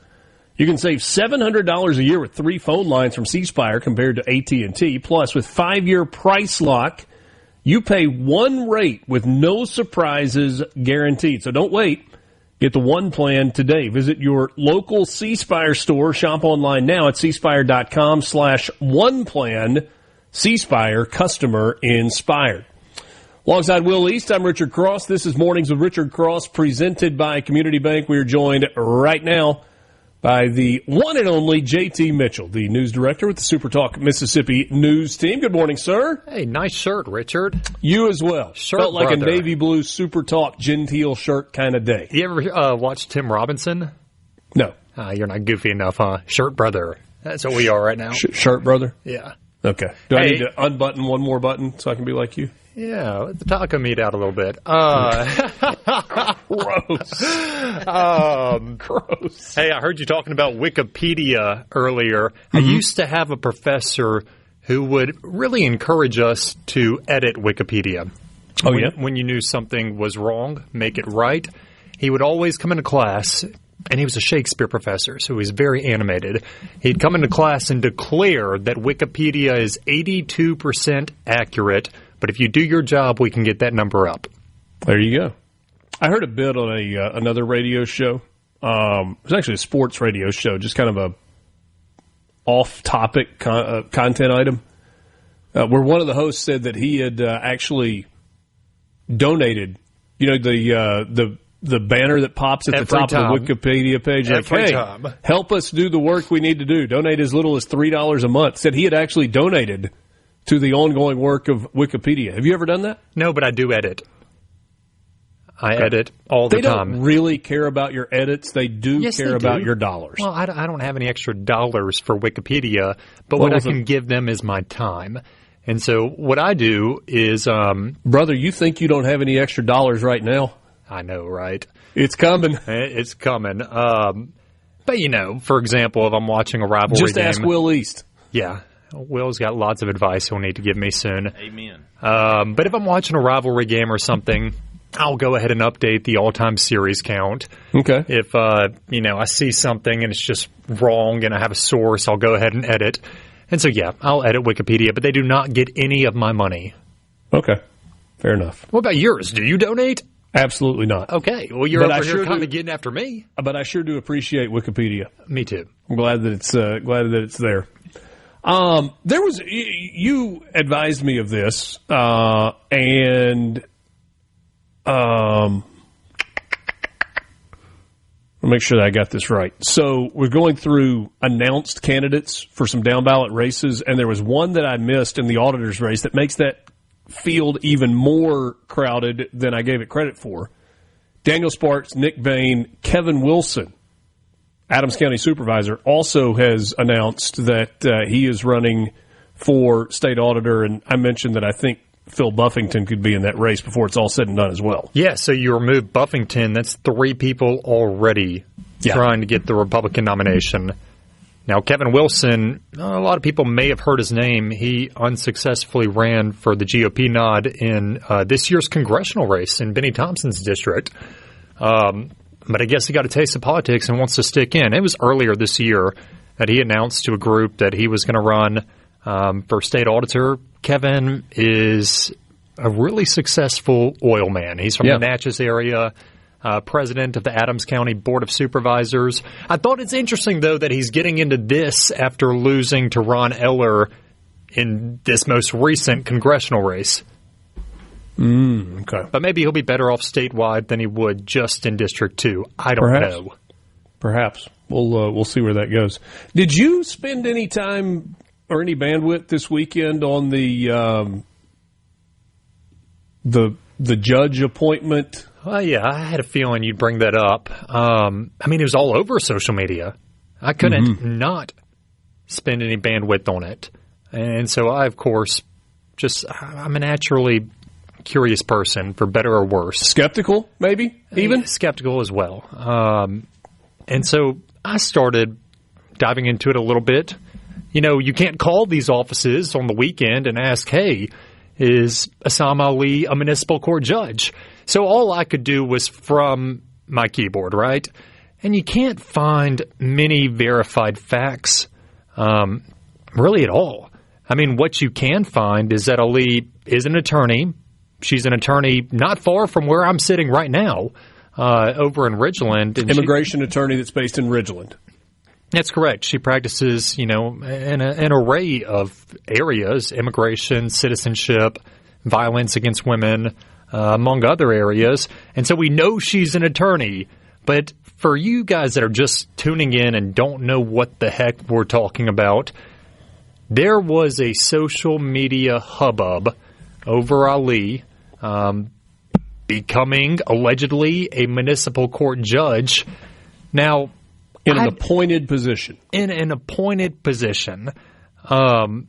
You can save $700 a year with 3 phone lines from C Spire compared to AT&T. Plus, with 5-year price lock, you pay one rate with no surprises guaranteed. So don't wait. Get the One Plan today. Visit your local C Spire store. Shop online now at cspire.com/oneplan. C Spire, customer inspired. Alongside Will East, I'm Richard Cross. This is Mornings with Richard Cross, presented by Community Bank. We are joined right now by the one and only J.T. Mitchell, the news director with the SuperTalk Mississippi news team. Good morning, sir. Hey, nice shirt, Richard. You as well. Shirt Felt like brother. a navy blue SuperTalk genteel shirt kind of day. You ever watch Tim Robinson? No. You're not goofy enough, huh? Shirt brother. That's what we are right now. Shirt brother? Yeah. Okay. Do I need to unbutton one more button so I can be like you? Yeah, let the taco meat out a little bit. Gross. Hey, I heard you talking about Wikipedia earlier. I used to have a professor who would really encourage us to edit Wikipedia. When you knew something was wrong, make it right. He would always come into class, and he was a Shakespeare professor, so he was very animated. He'd come into class and declare that Wikipedia is 82% accurate, but if you do your job, we can get that number up. There you go. I heard a bit on another radio show. It was actually a sports radio show, just kind of a off-topic content item, where one of the hosts said that he had actually donated, the banner that pops at the top of the Wikipedia page, like, hey, help us do the work we need to do. Donate as little as $3 a month. Said he had actually donated to the ongoing work of Wikipedia. Have you ever done that? No, but I do edit. I edit all the time. They don't really care about your edits. They do care about your dollars. Well, I don't have any extra dollars for Wikipedia, but what I can give them is my time. And so what I do is... Brother, you think you don't have any extra dollars right now? I know, right? It's coming. It's coming. But, for example, if I'm watching a rivalry game... Just ask Will East. Yeah. Will's got lots of advice he'll need to give me soon. Amen. But if I'm watching a rivalry game or something, I'll go ahead and update the all-time series count. Okay. If, I see something and it's just wrong and I have a source, I'll go ahead and edit. And so, yeah, I'll edit Wikipedia, but they do not get any of my money. Okay. Fair enough. What about yours? Do you donate? Absolutely not. Okay. Well, you're over here kind of getting after me. But I sure do appreciate Wikipedia. Me too. I'm glad that it's there. There was, you advised me of this, and I'll make sure that I got this right. So we're going through announced candidates for some down ballot races, and there was one that I missed in the auditor's race that makes that field even more crowded than I gave it credit for. Daniel Sparks, Nick Bain, Kevin Wilson, Adams County Supervisor, also has announced that he is running for state auditor, and I mentioned that I think Phil Buffington could be in that race before it's all said and done as well. Yeah, so you remove Buffington, that's 3 people already trying to get the Republican nomination. Now, Kevin Wilson, a lot of people may have heard his name. He unsuccessfully ran for the GOP nod in this year's congressional race in Benny Thompson's district. But I guess he got a taste of politics and wants to stick in. It was earlier this year that he announced to a group that he was going to run for state auditor. Kevin is a really successful oil man. He's from the Natchez area. president of the Adams County Board of Supervisors. I thought it's interesting, though, that he's getting into this after losing to Ron Eller in this most recent congressional race. Okay. But maybe he'll be better off statewide than he would just in District 2. I don't know. Perhaps. We'll see where that goes. Did you spend any time or any bandwidth this weekend on the judge appointment? Yeah, I had a feeling you'd bring that up. It was all over social media. I couldn't not spend any bandwidth on it. And so I, of course, I'm a naturally curious person, for better or worse. Skeptical, maybe, even? Skeptical as well. And so I started diving into it a little bit. You can't call these offices on the weekend and ask, hey, is Assma Ali a municipal court judge? So all I could do was from my keyboard, right? And you can't find many verified facts really at all. What you can find is that Ali is an attorney. She's an attorney not far from where I'm sitting right now, over in Ridgeland. Immigration attorney that's based in Ridgeland. That's correct. She practices, in an array of areas: immigration, citizenship, violence against women, among other areas. And so we know she's an attorney. But for you guys that are just tuning in and don't know what the heck we're talking about, there was a social media hubbub over Ali becoming, allegedly, a municipal court judge. Now, in an appointed position. In an appointed position. And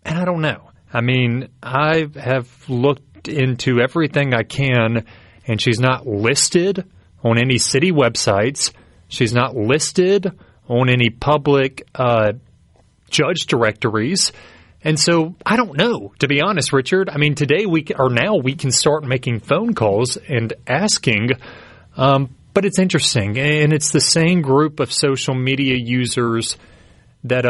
I don't know. I have looked into everything I can, and she's not listed on any city websites. She's not listed on any public judge directories. And so I don't know, to be honest, Richard. Today we can start making phone calls and asking. But it's interesting, and it's the same group of social media users that,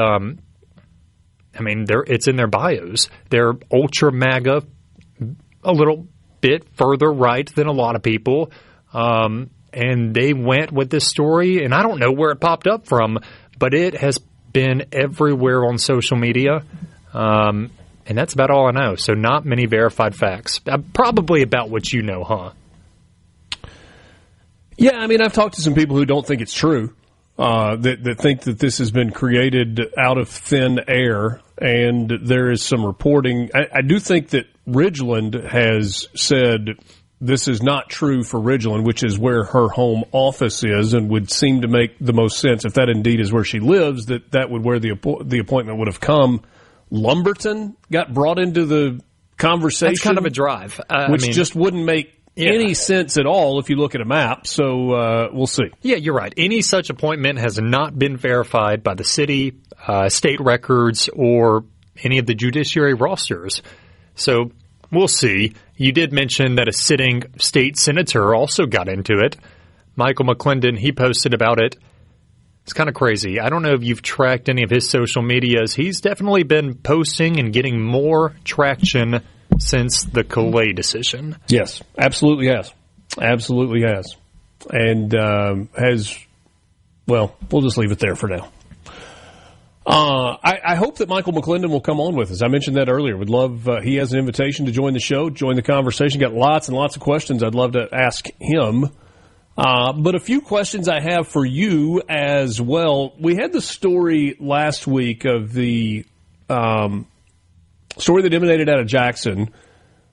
it's in their bios. They're ultra MAGA, a little bit further right than a lot of people, and they went with this story, and I don't know where it popped up from, but it has been everywhere on social media, and that's about all I know. So not many verified facts. Probably about what you know, huh? Yeah, I've talked to some people who don't think it's true, that think that this has been created out of thin air, and there is some reporting. I do think that Ridgeland has said this is not true for Ridgeland, which is where her home office is, and would seem to make the most sense if that indeed is where she lives, that would where the appointment would have come. Lumberton got brought into the conversation. That's kind of a drive. Which just wouldn't make any sense at all if you look at a map, so we'll see. Yeah, you're right. Any such appointment has not been verified by the city, state records, or any of the judiciary rosters. So we'll see. You did mention that a sitting state senator also got into it. Michael McClendon, he posted about it. It's kind of crazy. I don't know if you've tracked any of his social medias. He's definitely been posting and getting more traction since the Calais decision. Yes, absolutely has. Absolutely has. And we'll just leave it there for now. I hope that Michael McClendon will come on with us. I mentioned that earlier. Would love, he has an invitation to join the show, join the conversation. Got lots and lots of questions I'd love to ask him. But a few questions I have for you as well. We had the story last week of the story that emanated out of Jackson,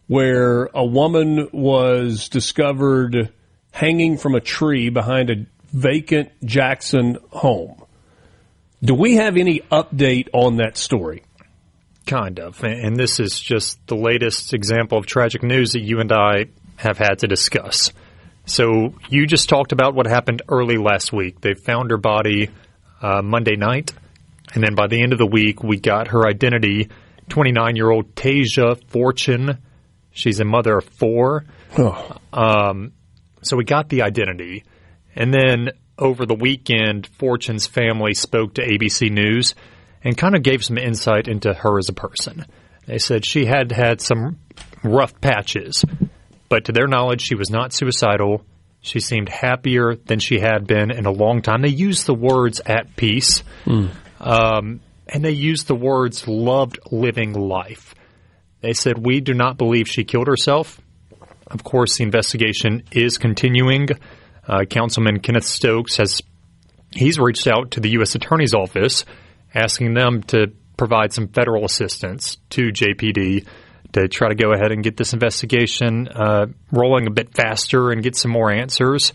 where a woman was discovered hanging from a tree behind a vacant Jackson home. Do we have any update on that story? Kind of. And this is just the latest example of tragic news that you and I have had to discuss. So you just talked about what happened early last week. They found her body Monday night, and then by the end of the week, we got her identity, 29-year-old Tasia Fortune. She's a mother of 4. So we got the identity. And then over the weekend, Fortune's family spoke to ABC News and kind of gave some insight into her as a person. They said she had some rough patches, but to their knowledge, she was not suicidal. She seemed happier than she had been in a long time. They used the words at peace, and they used the words loved living life. They said, we do not believe she killed herself. Of course, the investigation is continuing. Councilman Kenneth Stokes he's reached out to the U.S. Attorney's Office, asking them to provide some federal assistance to JPD to try to go ahead and get this investigation rolling a bit faster and get some more answers.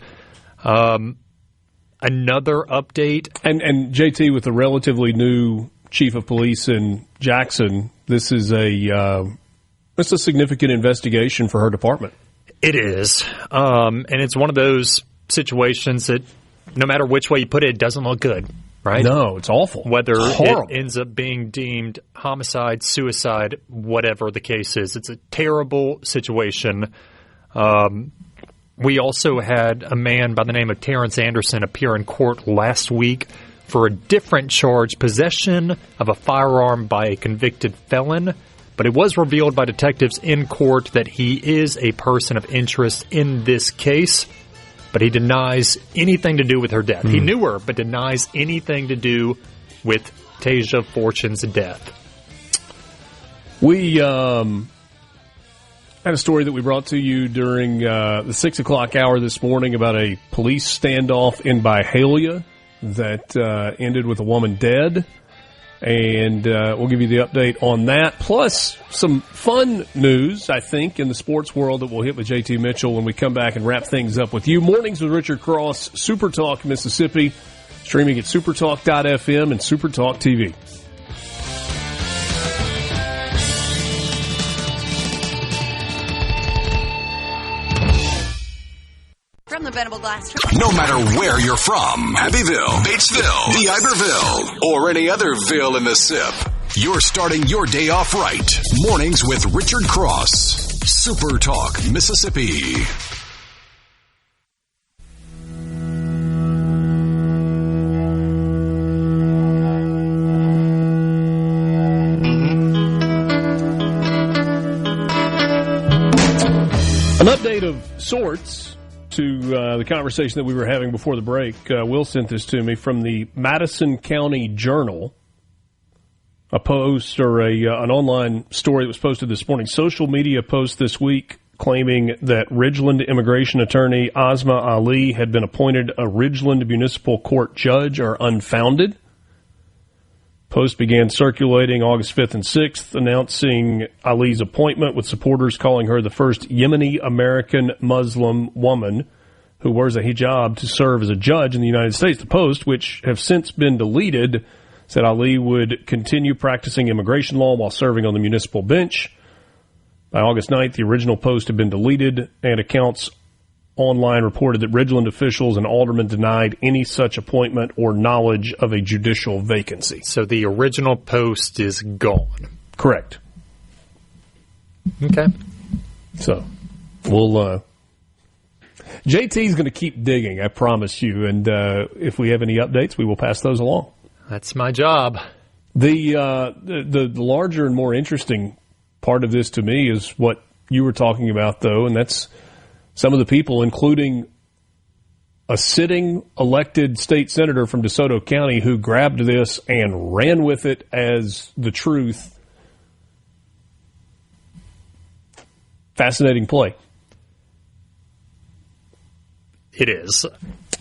Another update. And JT, with the relatively new chief of police in Jackson, this is a significant investigation for her department. It is. And it's one of those situations that no matter which way you put it, it doesn't look good, right? No, it's awful. Whether it ends up being deemed homicide, suicide, whatever the case is, it's a terrible situation. We also had a man by the name of Terrence Anderson appear in court last week for a different charge, possession of a firearm by a convicted felon. But it was revealed by detectives in court that he is a person of interest in this case. But he denies anything to do with her death. He knew her, but denies anything to do with Tasia Fortune's death. We had a story that we brought to you during the 6 o'clock hour this morning about a police standoff in Byhalia that ended with a woman dead. And we'll give you the update on that, plus some fun news, I think, in the sports world that we'll hit with JT Mitchell when we come back and wrap things up with you. Mornings with Richard Cross, SuperTalk Mississippi, streaming at supertalk.fm and SuperTalk TV. From the Venable Glass. No matter where you're from, Abbeville, Batesville, DeIberville, or any other ville in the SIP, you're starting your day off right. Mornings with Richard Cross. Super Talk, Mississippi. An update of sorts to the conversation that we were having before the break. Will sent this to me from the Madison County Journal, a post or an online story that was posted this morning. Social media post this week claiming that Ridgeland immigration attorney Assma Ali had been appointed a Ridgeland Municipal Court judge are unfounded. Post began circulating August 5th and 6th, announcing Ali's appointment, with supporters calling her the first Yemeni American Muslim woman who wears a hijab to serve as a judge in the United States. The Post, which have since been deleted, said Ali would continue practicing immigration law while serving on the municipal bench. By August 9th, the original post had been deleted, and accounts online reported that Ridgeland officials and aldermen denied any such appointment or knowledge of a judicial vacancy. So the original post is gone. Correct. Okay. So we'll JT's going to keep digging, I promise you, and if we have any updates, we will pass those along. That's my job. The larger and more interesting part of this to me is what you were talking about, though, and that's some of the people, including a sitting elected state senator from DeSoto County, who grabbed this and ran with it as the truth. Fascinating play. It is.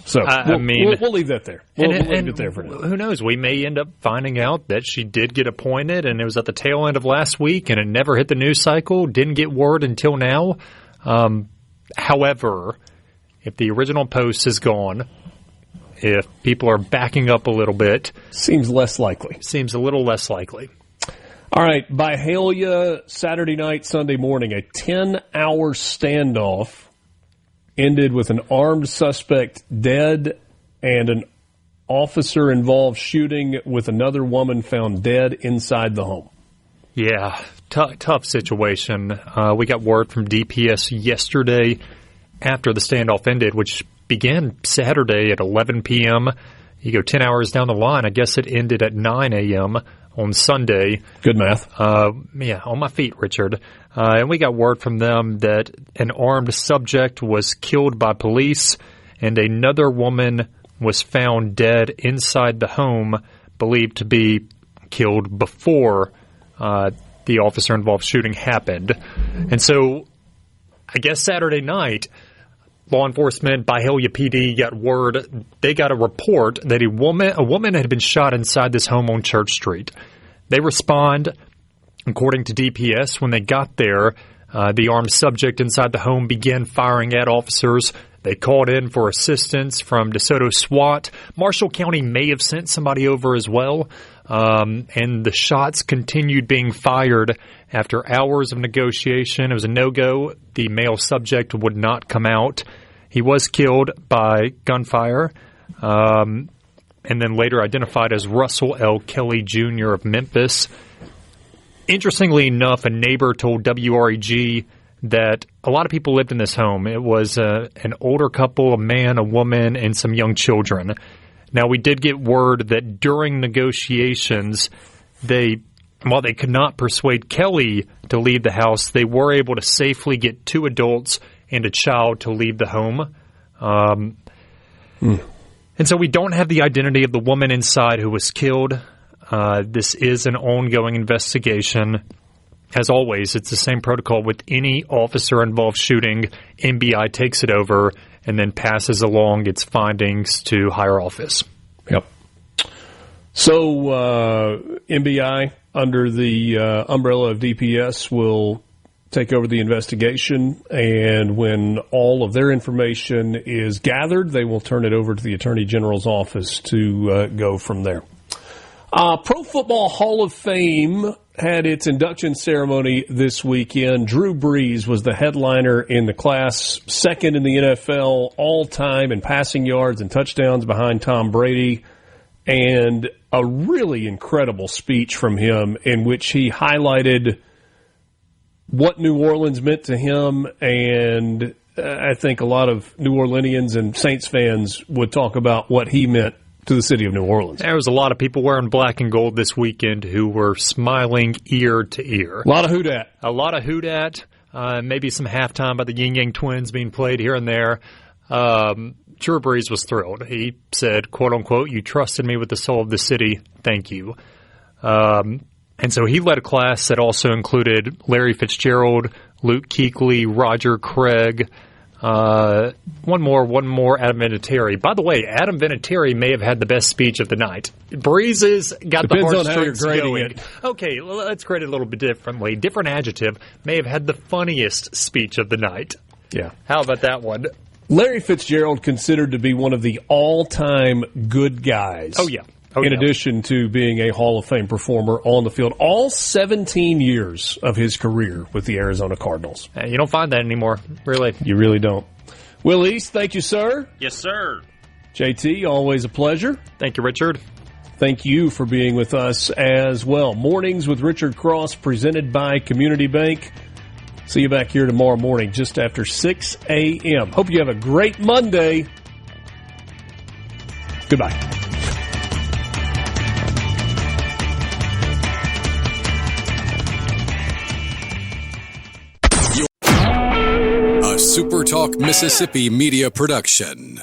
So, I mean, we'll leave that there. We'll leave it there for now. Who knows? We may end up finding out that she did get appointed, and it was at the tail end of last week, and it never hit the news cycle. Didn't get word until now. However, if the original post is gone, if people are backing up a little bit, seems less likely. Seems a little less likely. All right, Byhalia, Saturday night, Sunday morning, a 10-hour standoff ended with an armed suspect dead and an officer-involved shooting with another woman found dead inside the home. Yeah, tough situation. We got word from DPS yesterday after the standoff ended, which began Saturday at 11 p.m. You go 10 hours down the line, I guess it ended at 9 a.m. on Sunday. Good math. Yeah, on my feet, Richard. And we got word from them that an armed subject was killed by police and another woman was found dead inside the home, believed to be killed before the officer-involved shooting happened. And so I guess Saturday night, law enforcement, Byhalia PD, got word, they got a report that a woman had been shot inside this home on Church Street. They respond, according to DPS, when they got there, the armed subject inside the home began firing at officers. They called in for assistance from DeSoto SWAT. Marshall County may have sent somebody over as well. And the shots continued being fired after hours of negotiation. It was a no-go. The male subject would not come out. He was killed by gunfire, and then later identified as Russell L. Kelly Jr. of Memphis. Interestingly enough, a neighbor told WREG that a lot of people lived in this home. It was an older couple, a man, a woman, and some young children. Now, we did get word that during negotiations, while they could not persuade Kelly to leave the house, they were able to safely get 2 adults and a child to leave the home. And so we don't have the identity of the woman inside who was killed. This is an ongoing investigation. As always, it's the same protocol with any officer-involved shooting. MBI takes it over and then passes along its findings to higher office. Yep. So MBI, under the umbrella of DPS, will take over the investigation, and when all of their information is gathered, they will turn it over to the Attorney General's office to go from there. Pro Football Hall of Fame had its induction ceremony this weekend. Drew Brees was the headliner in the class, second in the NFL all-time in passing yards and touchdowns behind Tom Brady, and a really incredible speech from him in which he highlighted what New Orleans meant to him, and I think a lot of New Orleanians and Saints fans would talk about what he meant to the city of New Orleans. There was a lot of people wearing black and gold this weekend who were smiling ear to ear. A lot of hoodat. A lot of hoodat. Maybe some halftime by the Yin Yang Twins being played here and there. Drew Brees was thrilled. He said, quote unquote, "You trusted me with the soul of the city. Thank you." And so he led a class that also included Larry Fitzgerald, Luke Kuechly, Roger Craig, one more, Adam Vinatieri. By the way, Adam Vinatieri may have had the best speech of the night. Breeze's got Depends the on how you're heartstrings grading going. it. Okay, let's grade it a little bit differently. Different adjective. May have had the funniest speech of the night. Yeah. How about that one? Larry Fitzgerald considered to be one of the all-time good guys. Oh, yeah. In addition to being a Hall of Fame performer on the field, all 17 years of his career with the Arizona Cardinals. You don't find that anymore, really. You really don't. Will East, thank you, sir. Yes, sir. JT, always a pleasure. Thank you, Richard. Thank you for being with us as well. Mornings with Richard Cross, presented by Community Bank. See you back here tomorrow morning just after 6 a.m. Hope you have a great Monday. Goodbye. A SuperTalk Mississippi Media production.